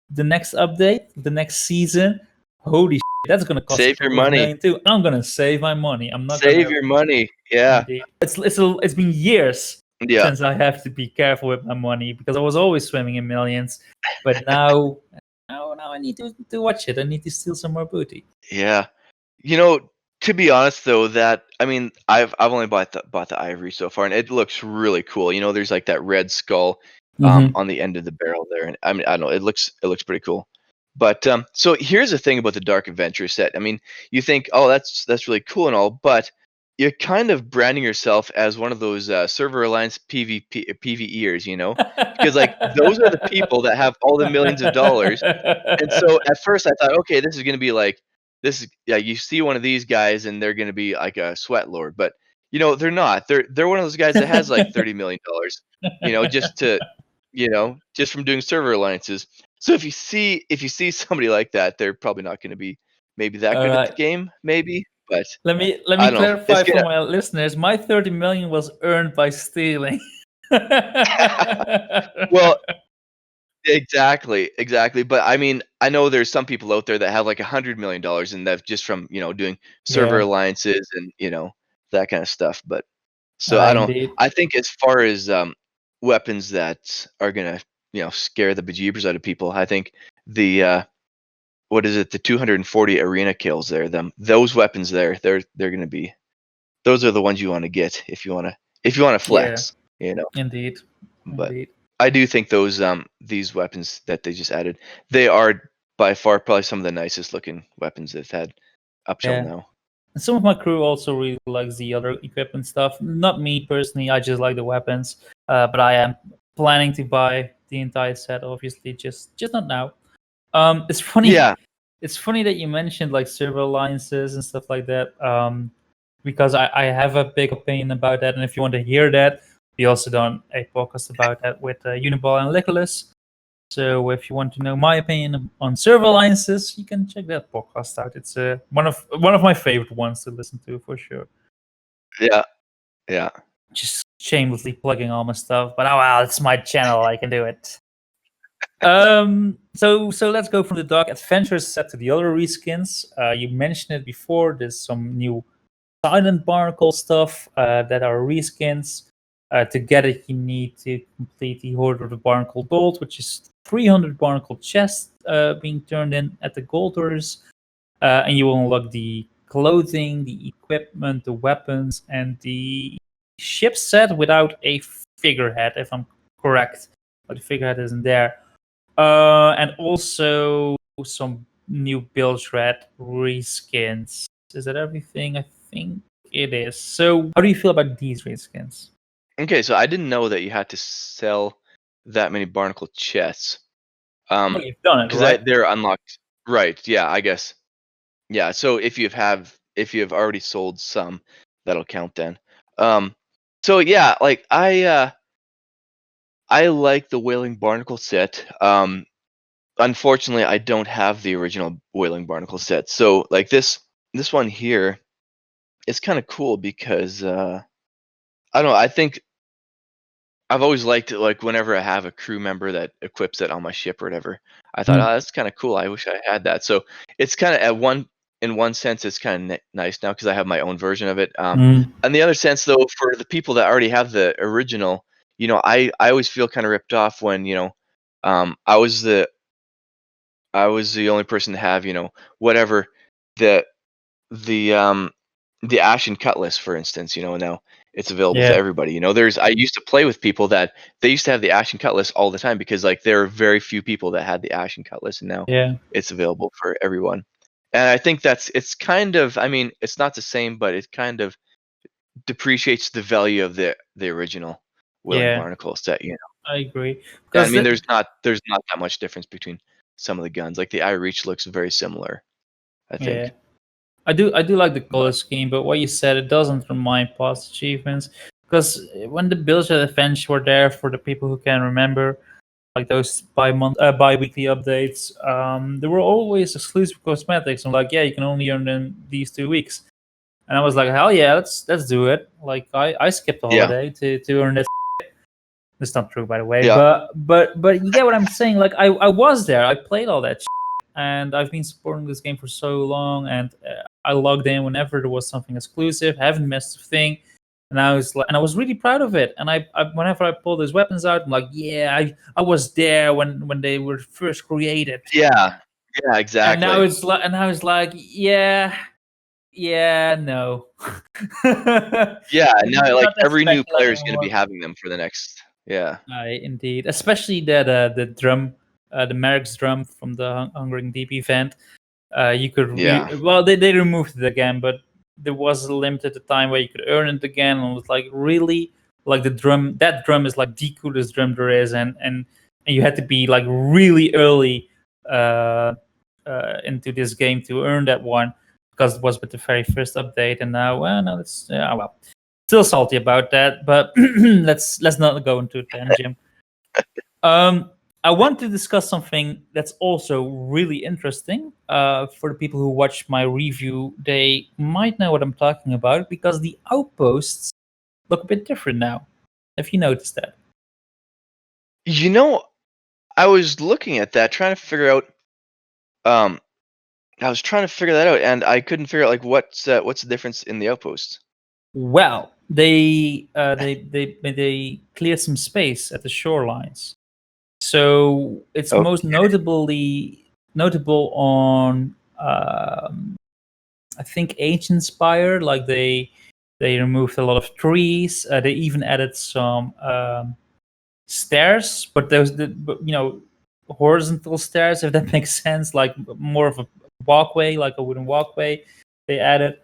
S2: the next update, the next season? Holy shit, that's gonna cost a
S1: Save your
S2: couple of
S1: money.
S2: million too. I'm gonna save my money. I'm not
S1: Save
S2: gonna.
S1: your money. Yeah.
S2: Indeed, it's been years
S1: Yeah.
S2: since I have to be careful with my money because I was always swimming in millions. But now I need to watch it. I need to steal some more booty.
S1: Yeah. You know, to be honest though, that I mean, I've only bought the ivory so far, and it looks really cool. There's like that red skull
S2: Mm-hmm.
S1: on the end of the barrel there, and I mean, I don't know, it looks pretty cool. But so here's the thing about the Dark Adventure set. I mean, you think, oh, that's really cool and all, but you're kind of branding yourself as one of those Server Alliance PvEers, because like those are the people that have all the millions of dollars. And so at first I thought, okay, this is going to be like this is yeah, you see one of these guys and they're going to be like a sweat lord, but they're not. They're one of those guys that has like $30 million, just from doing server alliances. So if you see somebody like that, they're probably not going to be maybe that
S2: All
S1: good at the
S2: right.
S1: game, maybe, but
S2: Let me
S1: I don't know.
S2: clarify for my listeners. My 30 million was earned by stealing.
S1: Well, exactly. But I mean, I know there's some people out there that have like $100 million and that's just from doing server
S2: Yeah,
S1: alliances and that kind of stuff. But so I don't.
S2: indeed.
S1: I think as far as weapons that are gonna scare the bejeebers out of people, I think the what is it? The 240 arena kills there. Those weapons there, they're gonna be. Those are the ones you want to get if you want to
S2: Yeah,
S1: flex.
S2: indeed,
S1: But
S2: indeed.
S1: I do think these weapons that they just added, they are by far probably some of the nicest looking weapons they've had up till
S2: Yeah.
S1: now.
S2: And some of my crew also really likes the other equipment stuff. Not me personally. I just like the weapons. But I am planning to buy the entire set. Obviously, just not now. It's funny.
S1: Yeah,
S2: It's funny that you mentioned like server alliances and stuff like that. Because I have a big opinion about that, and if you want to hear that, we also done a podcast about that with Uniball and Nicholas. So if you want to know my opinion on server alliances, you can check that podcast out. It's one of my favorite ones to listen to for sure.
S1: yeah, yeah.
S2: Just shamelessly plugging all my stuff, but oh well, it's my channel. I can do it. So let's go from the Dark Adventures set to the other reskins. You mentioned it before. There's some new Silent Barnacle stuff that are reskins. To get it, you need to complete the Hoard of the Barnacle Gold, which is 300 Barnacle chests being turned in at the Gold Orders. And you will unlock the clothing, the equipment, the weapons, and the ship set without a figurehead, if I'm correct. But the figurehead isn't there. And also some new build shred reskins. Is that everything? I think it is. So, how do you feel about these reskins?
S1: Okay, so I didn't know that you had to sell that many barnacle chests.
S2: Oh, you've done it,
S1: Because
S2: right?
S1: they're unlocked. Right? Yeah, I guess. Yeah. So if you have already sold some, that'll count then. Um. So yeah, like I like the Wailing Barnacle set. Unfortunately, I don't have the original Wailing Barnacle set. So like this one here is kind of cool because I don't know. I think I've always liked it. Like whenever I have a crew member that equips it on my ship or whatever, I thought, oh, that's kind of cool. I wish I had that. So it's kind of in one sense, it's kind of nice now because I have my own version of it.
S2: Mm.
S1: And the other sense, though, for the people that already have the original, I always feel kind of ripped off when I was the only person to have whatever the the um the Ashen Cutlass, for instance, now it's available to
S2: Yeah,
S1: everybody. I used to play with people that they used to have the Ashen Cutlass all the time because like there are very few people that had the Ashen Cutlass, and now
S2: yeah,
S1: it's available for everyone. And I think it's kind of, I mean, it's not the same, but it kind of depreciates the value of the original Willing
S2: yeah.
S1: Barnacle set.
S2: I agree
S1: And I
S2: because
S1: mean, there's not that much difference between some of the guns. Like the iReach looks very similar, I
S2: yeah,
S1: think.
S2: I do like the color
S1: But
S2: scheme, but what you said, it doesn't remind past achievements. Because when the builds and events were there for the people who can remember, like those bi-weekly updates, there were always exclusive cosmetics. I'm like, yeah, you can only earn them these 2 weeks, and I was like, hell yeah, let's do it. Like I skipped the
S1: yeah,
S2: holiday to earn that. That's not true, by the way,
S1: yeah,
S2: but you get what I'm saying. Like I was there, I played all that, and I've been supporting this game for so long, and I logged in whenever there was something exclusive. Haven't missed a thing, and I was really proud of it. And whenever I pull those weapons out, I'm like, yeah, I was there when they were first created.
S1: yeah, yeah,
S2: And now
S1: exactly.
S2: it's like, yeah, no.
S1: Yeah,
S2: I'm
S1: now like
S2: not that
S1: every new
S2: special
S1: player is going to be
S2: anymore.
S1: having them for the next. Yeah,
S2: Indeed, especially the drum the Merrick's drum from the Hungering Deep event. You could
S1: Yeah.
S2: well, they removed it again, but there was a limited time where you could earn it again, and it was like really like that drum is like the coolest drum there is, and you had to be like really early into this game to earn that one, because it was with the very first update, and now well, no, it's well, still salty about that, but let's not go into it then, Jim. I want to discuss something that's also really interesting. For the people who watch my review, they might know what I'm talking about, because the outposts look a bit different now. Have you noticed that?
S1: You know, I was looking at that, trying to figure out. I was trying to figure that out, and I couldn't figure out like what's the difference in the outposts.
S2: Well, they cleared some space at the shorelines, so it's
S1: Oh,
S2: most notable on I think Ancient Spire. Like they removed a lot of trees. They even added some stairs, but horizontal stairs, if that makes sense, like more of a walkway, like a wooden walkway. They added.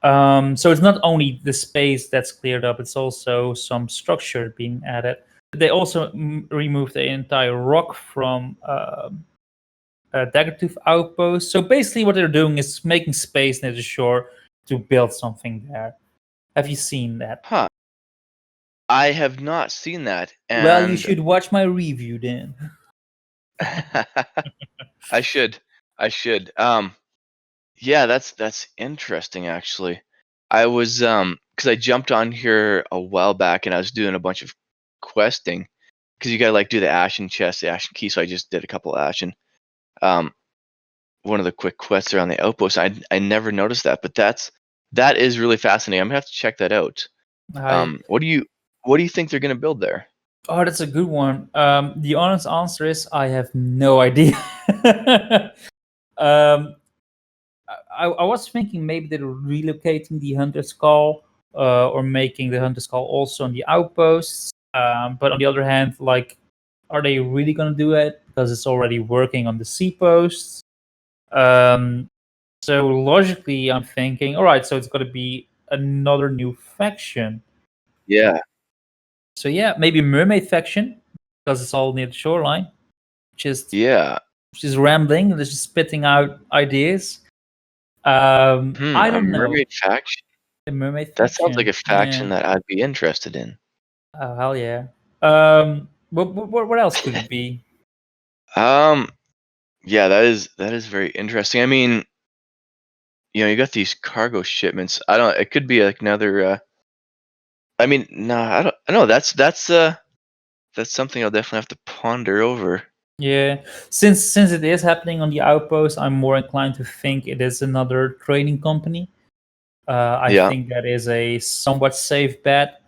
S2: So it's not only the space that's cleared up; it's also some structure being added. They also removed the entire rock from Daggertooth outpost. So basically, what they're doing is making space near the shore to build something there. Have you seen that?
S1: huh. I have not seen that,
S2: Well, you
S1: and
S2: should watch my review then.
S1: I should. I should. Yeah, that's interesting actually. I was because I jumped on here a while back and I was doing a bunch of questing because you gotta like do the Ashen chest, the Ashen key. So I just did a couple of Ashen. Um, one of the quick quests around the outpost. I never noticed that, but that is really fascinating. I'm gonna have to check that out.
S2: I
S1: What do you think they're gonna build there?
S2: Oh, that's a good one. The honest answer is I have no idea. um, I was thinking maybe they're relocating the Hunter's Call, or making the Hunter's Call also on the outposts. But on the other hand, like, are they really going to do it? Because it's already working on the sea posts. Um, so logically, I'm thinking, all right, so it's got to be another new faction.
S1: Yeah,
S2: So yeah, maybe Mermaid faction, because it's all near the shoreline. Just
S1: yeah.
S2: just rambling, just spitting out ideas. I
S1: A
S2: don't know.
S1: mermaid faction.
S2: The Mermaid
S1: That sounds like
S2: faction.
S1: a
S2: Yeah.
S1: faction that I'd be interested in.
S2: Oh hell yeah. What else could it be?
S1: Um, yeah, that is very interesting. I mean, you got these cargo shipments. I don't. It could be like another. I mean, no, I don't. No, that's something I'll definitely have to ponder over.
S2: Yeah. Since it is happening on the outpost, I'm more inclined to think it is another trading company. I
S1: Yeah,
S2: think that is a somewhat safe bet.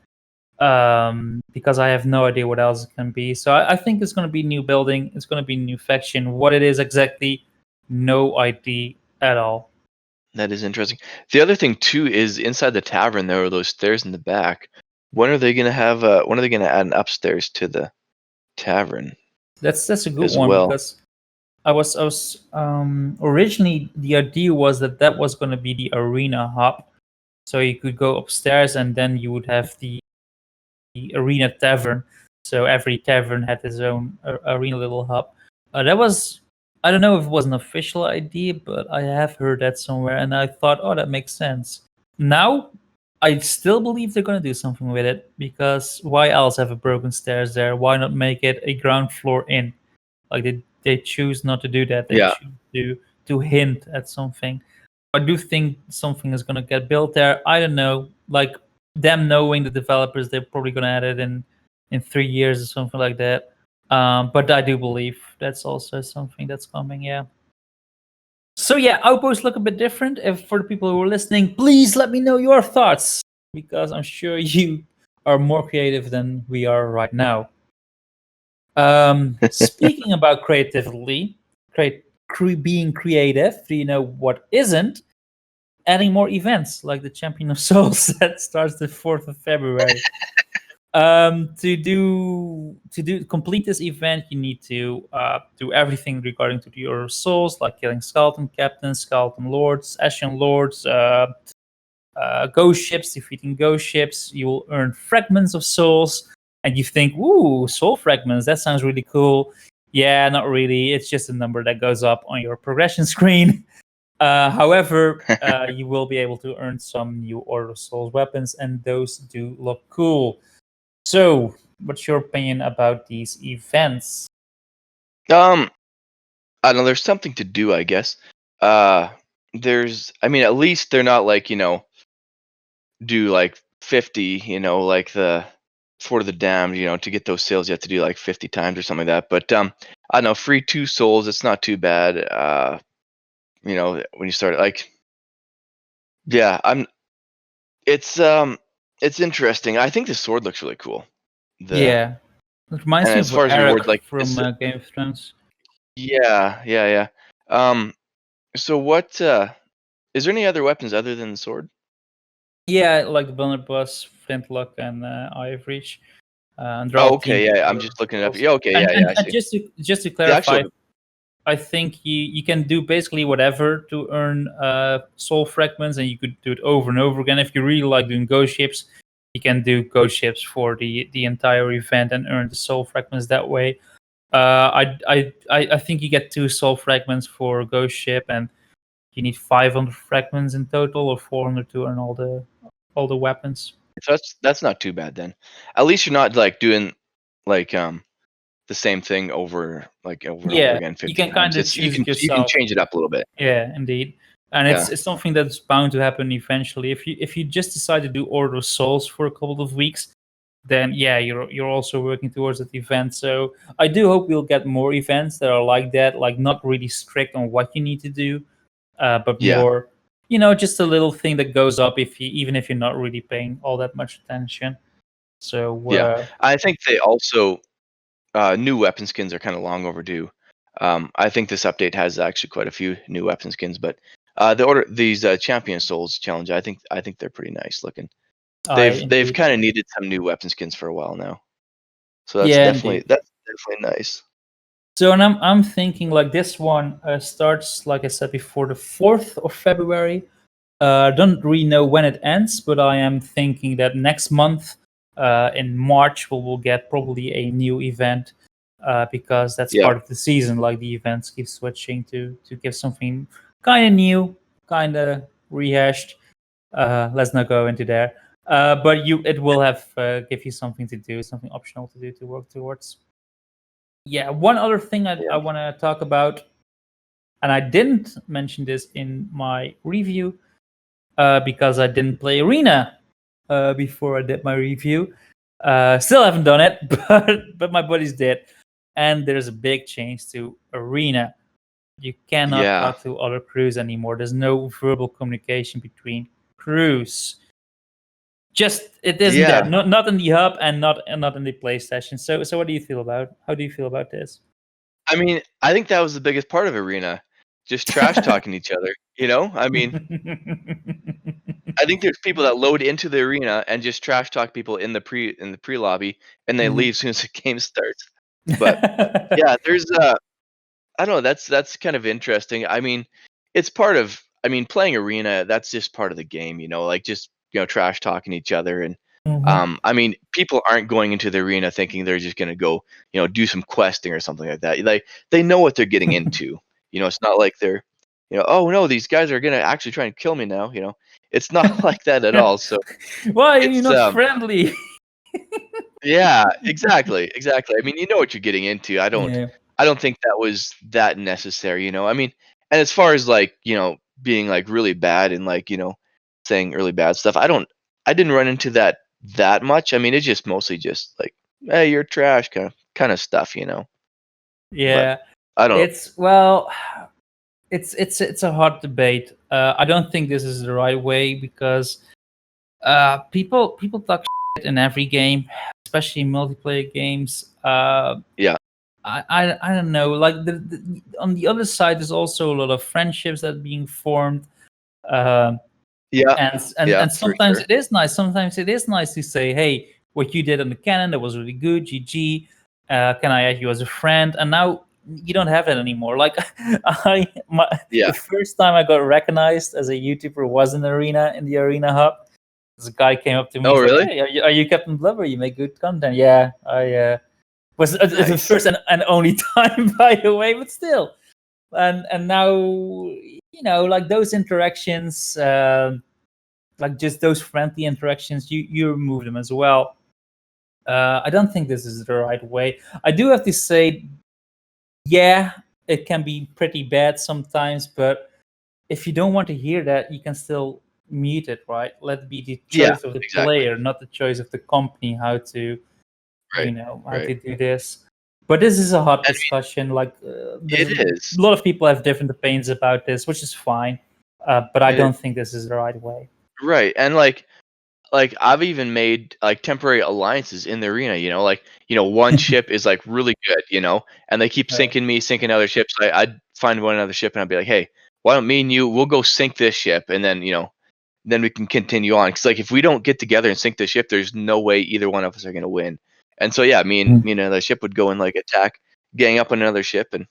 S2: Because I have no idea what else it can be. So I think it's going to be new building. It's going to be new faction. What it is exactly, no idea at all.
S1: that is interesting. The other thing too is inside the tavern there are those stairs in the back. When are they gonna have? When are they gonna add an upstairs to the tavern
S2: That's a good
S1: as
S2: one,
S1: well?
S2: because I was originally the idea was that was going to be the arena hub, so you could go upstairs and then you would have the arena tavern. So every tavern had its own arena little hub. That was, I don't know if it was an official idea, but I have heard that somewhere, and I thought, oh, that makes sense. Now, I still believe they're gonna do something with it, because why else have a broken stairs there? Why not make it a ground floor inn? Like they choose not to do that. They
S1: Yeah,
S2: choose to hint at something. I do think something is gonna get built there. I don't know. Like, them knowing the developers, they're probably gonna add it in 3 years or something like that. But I do believe that's also something that's coming. Yeah. So yeah, outposts look a bit different. If for the people who are listening, please let me know your thoughts, because I'm sure you are more creative than we are right now. Speaking about creatively, being creative, do you know what isn't? Adding more events like the Champion of Souls that starts the 4th of February. To complete this event, you need to do everything regarding to your souls, like killing skeleton captains, skeleton lords, ashen lords, ghost ships, defeating ghost ships. You will earn fragments of souls, and you think, "Ooh, soul fragments! That sounds really cool." Yeah, not really. It's just a number that goes up on your progression screen. However, you will be able to earn some new Order of Souls weapons, and those do look cool. So, what's your opinion about these events?
S1: I don't know. There's something to do, I guess. I mean, at least they're not like do like 50. Like the for the damned. To get those sales, you have to do like 50 times or something like that. But I don't know. Free 2 souls, it's not too bad. When you start like, yeah, it's interesting. I think the sword looks really cool.
S2: Yeah, it reminds
S1: And
S2: me
S1: as
S2: of
S1: far as
S2: Eric
S1: reward, like
S2: from Game of Thrones.
S1: yeah. So what? Is there any other weapons other than the sword?
S2: Yeah, like the blunderbuss, flintlock, and eye reach. And they're
S1: Oh,
S2: all themed
S1: okay,
S2: with
S1: yeah. I'm
S2: your
S1: just looking it up.
S2: souls.
S1: Yeah, okay,
S2: And,
S1: yeah,
S2: and,
S1: I
S2: and
S1: see.
S2: just to
S1: The actual,
S2: clarify, I think you can do basically whatever to earn soul fragments, and you could do it over and over again. If you really like doing ghost ships, you can do ghost ships for the entire event and earn the soul fragments that way. I think you get 2 soul fragments for ghost ship, and you need 500 fragments in total, or 400 to earn all the weapons.
S1: so that's not too bad then. At least you're not like doing like the same thing over and over
S2: Yeah,
S1: again
S2: you
S1: 50
S2: can
S1: times.
S2: kind of
S1: It's you
S2: choose
S1: can
S2: it
S1: you can
S2: yourself.
S1: change it up a little bit.
S2: Yeah, indeed, and
S1: Yeah,
S2: it's something that's bound to happen eventually. If you just decide to do Order of Souls for a couple of weeks, then yeah, you're also working towards that event. So I do hope we'll get more events that are like that, like not really strict on what you need to do, but
S1: yeah,
S2: more, just a little thing that goes up if you even if you're not really paying all that much attention. So
S1: yeah. I think they also new weapon skins are kind of long overdue. I think this update has actually quite a few new weapon skins, but these champion souls challenge, I think they're pretty nice looking.
S2: I
S1: They've
S2: indeed,
S1: kind of needed some new weapon skins for a while now, so
S2: yeah, indeed.
S1: that's definitely nice.
S2: So, and I'm thinking like this one starts, like I said before, the 4th of February. Don't really know when it ends, but I am thinking that next month, in March, we'll get probably a new event, because that's
S1: Yeah,
S2: part of the season. Like the events keep switching to give something kind of new, kind of rehashed. Let's not go into there. But it will have give you something to do, something optional to do to work towards. Yeah, one other thing I
S1: yeah,
S2: want to talk about, and I didn't mention this in my review because I didn't play Arena before I did my review. Still haven't done it, but my buddies did. And there's a big change to Arena. You cannot
S1: yeah,
S2: talk to other crews anymore. There's no verbal communication between crews. Just it isn't there.
S1: yeah.
S2: Not in the hub and not in the play session. So what do you feel about? How do you feel about this?
S1: I mean, I think that was the biggest part of Arena, just trash talking each other. I mean, I think there's people that load into the arena and just trash talk people in the pre lobby, and they
S2: Mhm.
S1: leave as soon as the game starts. But yeah, there's I don't know, that's kind of interesting. I mean, it's part of I mean, playing arena, that's just part of the game, like just, trash talking each other and
S2: Mhm.
S1: I mean, people aren't going into the arena thinking they're just going to go, do some questing or something like that. They know what they're getting into. It's not like they're, oh no, these guys are going to actually try and kill me now, It's not like that at all. So
S2: Why are you
S1: it's
S2: not friendly?
S1: yeah, exactly. I mean, you know what you're getting into.
S2: Yeah.
S1: I don't think that was that necessary. I mean, and as far as like, being like really bad and like, saying really bad stuff, I didn't run into that much. I mean, it's just mostly just like, hey, you're trash kind of stuff. But
S2: Yeah.
S1: I don't know.
S2: It's well, it's a hard debate. I don't think this is the right way because people talk shit in every game, especially multiplayer games.
S1: Yeah.
S2: I don't know. Like on the other side, there's also a lot of friendships that are being formed. Uh,
S1: Yeah.
S2: and
S1: Yeah,
S2: and
S1: for
S2: sometimes
S1: sure.
S2: it is nice. Sometimes it is nice to say, "Hey, what you did on the cannon, that was really good. GG. Can I add you as a friend? And now you don't have that anymore. Like
S1: Yeah.
S2: the first time I got recognized as a YouTuber was in the Arena Hub. This guy came up to me.
S1: Oh,
S2: He's like,
S1: really?
S2: "Hey, are you Captain Blubber? You make good content." Yeah, I was the
S1: Nice.
S2: first and only time, by the way, but still. And now, like those interactions, like just those friendly interactions, you remove them as well. I don't think this is the right way. I do have to say, yeah, it can be pretty bad sometimes, but if you don't want to hear that, you can still mute it, right? Let it be the
S1: Yeah,
S2: choice of the
S1: exactly.
S2: player, not the choice of the company, how to,
S1: Right.
S2: how
S1: Right.
S2: to do this. But this is a hot
S1: I
S2: discussion. Like, there's
S1: It
S2: a
S1: is.
S2: lot of people have different opinions about this, which is fine. But I
S1: It is.
S2: don't think this is the right way.
S1: Right. And like I've even made like temporary alliances in the arena, like, one ship is like really good, and they keep
S2: Right.
S1: sinking other ships. I'd find one other ship and I'd be like, hey, why don't me and we'll go sink this ship, and then, then we can continue on. Because like if we don't get together and sink the ship, there's no way either one of us are gonna win. And so yeah, me and the ship would go and like attack, gang up on another ship, and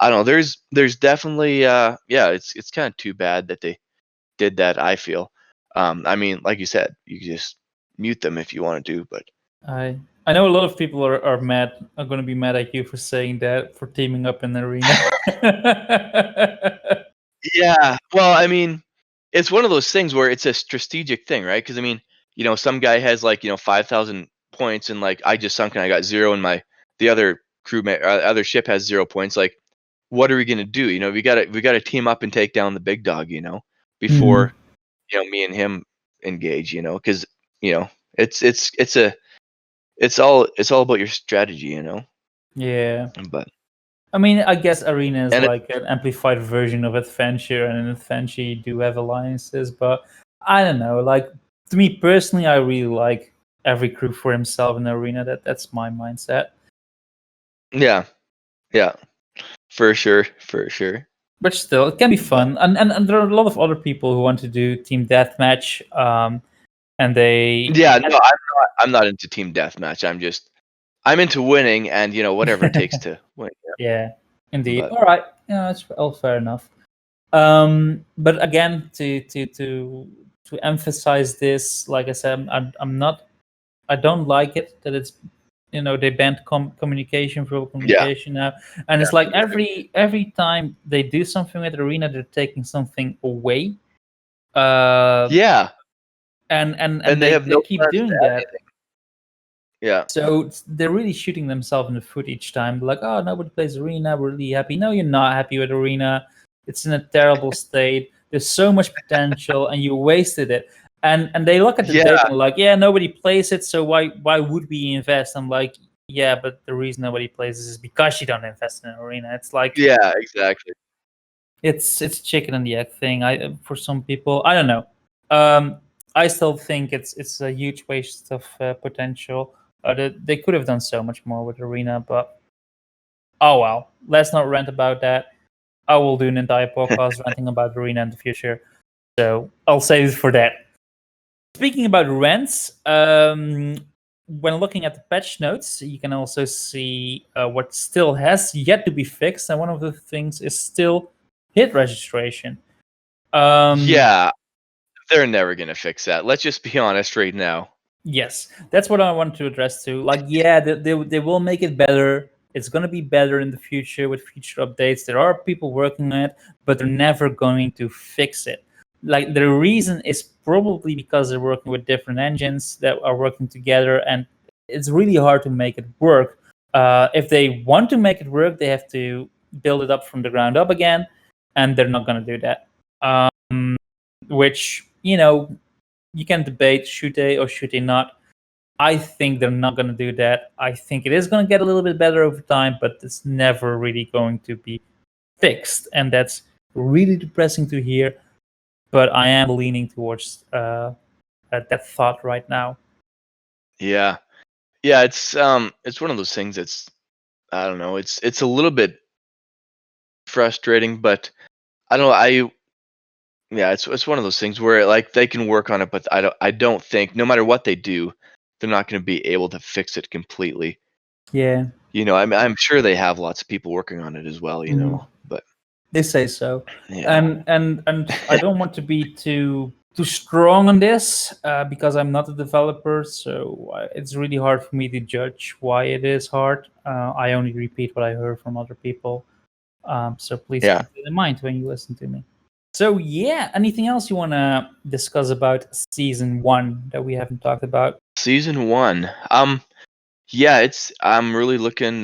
S1: I don't know. There's definitely yeah, it's kind of too bad that they did that. I feel. I mean, like you said, you can just mute them if you want to do, but
S2: I know a lot of people are going to be mad at you for saying that, for teaming up in the arena.
S1: yeah. Well, I mean, it's one of those things where it's a strategic thing, right? Because I mean, some guy has like 5,000 points, and like I just sunk and I got zero, and the other other ship has 0 points. Like, what are we gonna do? We gotta team up and take down the big dog,
S2: Mhm.
S1: before me and him engage, because it's all about your strategy,
S2: Yeah.
S1: but
S2: I mean, I guess Arena is
S1: and
S2: like an amplified version of Adventure, and in Adventure you do have alliances, but I don't know. Like, to me personally, I really like every crew for himself in the Arena. That's my mindset.
S1: yeah, yeah, for sure, for sure.
S2: But still, it can be
S1: But
S2: fun, and there are a lot of other people who want to do team deathmatch, and they
S1: yeah, no, I'm not into team deathmatch. I'm into winning, and whatever it takes to win.
S2: yeah, indeed.
S1: But
S2: All right, yeah, that's all fair enough. But again, to emphasize this, like I said, I'm not. I don't like it that it's they banned communication, verbal
S1: yeah,
S2: communication now, and it's like
S1: definitely.
S2: every time they do something with Arena, they're taking something away. Uh,
S1: Yeah,
S2: and
S1: and they have
S2: they
S1: no
S2: keep
S1: plans to
S2: doing
S1: add
S2: that.
S1: anything. Yeah,
S2: So they're really shooting themselves in the foot each time. Like, oh, nobody plays Arena. We're really happy. No, you're not happy with Arena. It's in a terrible state. There's so much potential, and you wasted it. And they look at the data
S1: yeah,
S2: and like, yeah, nobody plays it. So why would we invest? I'm like, yeah, but the reason nobody plays this is because you don't invest in Arena. It's like
S1: yeah, exactly.
S2: it's chicken and the egg thing. For some people, I don't know. Um, I still think it's a huge waste of potential. They could have done so much more with Arena, but oh well. Let's not rant about that. I will do an entire podcast ranting about Arena in the future, so I'll save it for that. Speaking about rants, when looking at the patch notes, you can also see what still has yet to be fixed, and one of the things is still hit registration. Um,
S1: Yeah, they're never gonna fix that. Let's just be honest right now.
S2: yes, that's what I want to address too. Like, yeah, they will make it better. It's going to be better in the future with future updates. There are people working on it, but they're never going to fix it. Like, the reason is probably because they're working with different engines that are working together, and it's really hard to make it work. If they want to make it work, they have to build it up from the ground up again, and they're not going to do that. Which, you can debate should they or should they not. I think they're not going to do that. I think it is going to get a little bit better over time, but it's never really going to be fixed, and that's really depressing to hear. But I am leaning towards that thought right now.
S1: Yeah, yeah, it's one of those things that's, I don't know. It's a little bit frustrating, but I don't know. Yeah, it's one of those things where like they can work on it, but I don't think no matter what they do, they're not going to be able to fix it completely.
S2: Yeah.
S1: You know, I'm sure they have lots of people working on it as well. You know, but
S2: they say so.
S1: yeah,
S2: And I don't want to be too strong on this because I'm not a developer, so it's really hard for me to judge why it is hard. I only repeat what I heard from other people. So please
S1: yeah.
S2: keep that in mind when you listen to me. So yeah, anything else you want to discuss about season 1 that we haven't talked about?
S1: Season 1. Yeah, I'm really looking.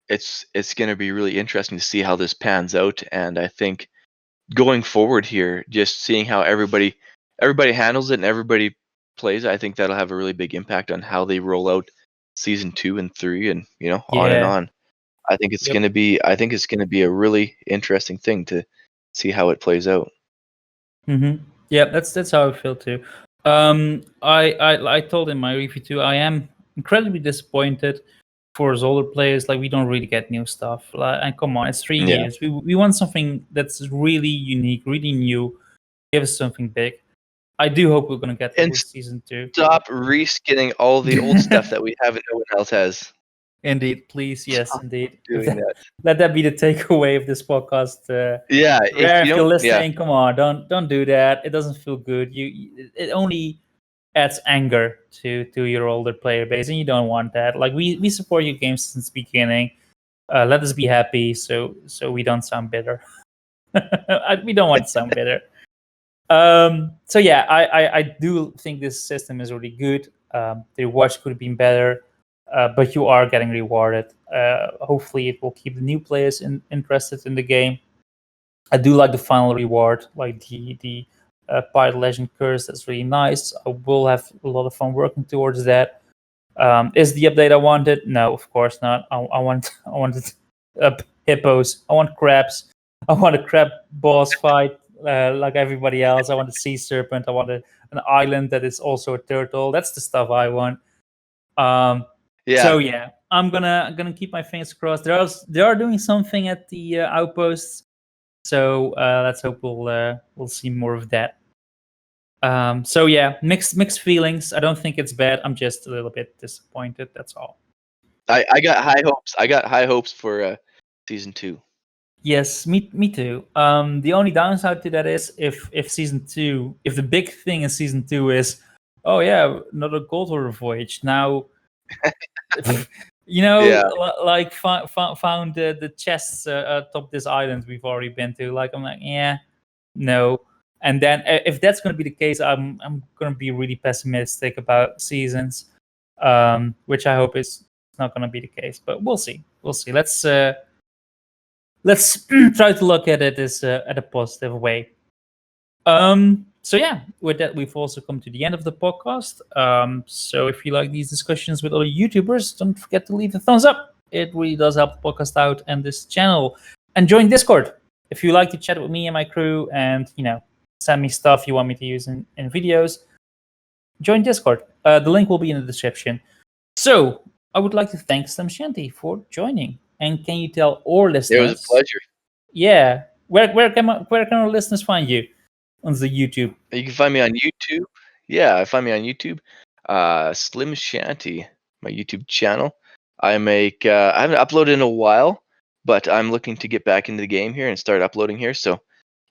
S1: It's going to be really interesting to see how this pans out, and I think going forward here, just seeing how everybody handles it and everybody plays, I think that'll have a really big impact on how they roll out season 2 and 3, and you know, on and
S2: Yeah.
S1: on. I think it's
S2: Yep.
S1: going to be. I think it's going to be a really interesting thing to see how it plays out.
S2: Yeah, that's how I feel too. I told in my review too. I am incredibly disappointed for us older players. Like we don't really get new stuff. Like, and come on, it's 3 years.
S1: Yeah.
S2: We want something that's really unique, really new. Give us something big. I do hope we're gonna get that
S1: And
S2: with season 2.
S1: stop reskinning all the old stuff that we have and no one else has.
S2: Indeed, please, yes,
S1: Stop
S2: indeed.
S1: doing that.
S2: Let that be the takeaway of this podcast.
S1: Yeah, if
S2: Rare,
S1: you
S2: if you're
S1: don't, yeah,
S2: listening, come on, don't do that. It doesn't feel good. It only adds anger to your older player base, and you don't want that. Like we support your games since the beginning. Let us be happy, so we don't sound bitter. We don't want to sound bitter. So yeah, I do think this system is really good. The rewards could have been better, but you are getting rewarded. Hopefully, it will keep the new players interested in the game. I do like the final reward, like the Pirate Legend curse. That's really nice. I will have a lot of fun working towards that. Is the update I wanted? No, of course not. I wanted hippos. I want crabs. I want a crab boss fight like everybody else. I want a sea serpent. I want an island that is also a turtle. That's the stuff I want.
S1: yeah.
S2: So yeah, I'm gonna keep my fingers crossed. They are doing something at the outposts. So let's hope we'll see more of that. So yeah, mixed feelings. I don't think it's bad. I'm just a little bit disappointed. That's all.
S1: I got high hopes. I got high hopes for season 2.
S2: Yes, me too. The only downside to that is if season 2, if the big thing in season 2 is, oh yeah, another Cold War voyage. Now,
S1: Yeah,
S2: like found the chests atop this island we've already been to. Like I'm like, yeah, no. And then if that's going to be the case, I'm going to be really pessimistic about seasons, which I hope is not going to be the case. But we'll see. We'll see. Let's try to look at it as at a positive way. So yeah, with that, we've also come to the end of the podcast. So if you like these discussions with other YouTubers, don't forget to leave a thumbs up. It really does help the podcast out and this channel. And join Discord if you like to chat with me and my crew, and send me stuff you want me to use in videos. Join Discord. The link will be in the description. So I would like to thank Shanty for joining. And can you tell our listeners?
S1: it was a pleasure.
S2: Yeah, where can our listeners find you on the YouTube?
S1: You can find me on YouTube. Yeah, find me on YouTube. Slim Shanty, my YouTube channel. I haven't uploaded in a while, but I'm looking to get back into the game here and start uploading here. So,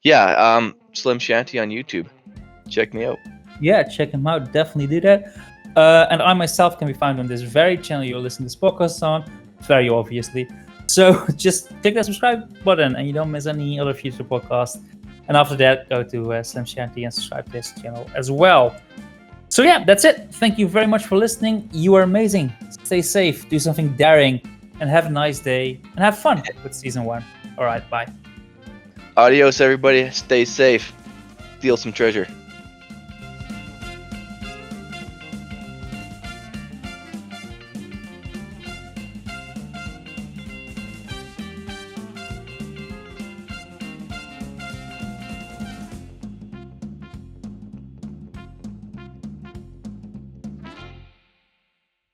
S1: yeah, Slim Shanty on YouTube. Check me out.
S2: Yeah, check him out. Definitely do that. And I myself can be found on this very channel you're listening to this podcast on, very obviously. So just click that subscribe button and you don't miss any other future podcasts. And after that, go to Slim Shanty and subscribe to this channel as well. So yeah, that's it. Thank you very much for listening. You are amazing. Stay safe, do something daring, and have a nice day. And have fun with season 1. All right, bye.
S1: Adios, everybody. Stay safe. Steal some treasure.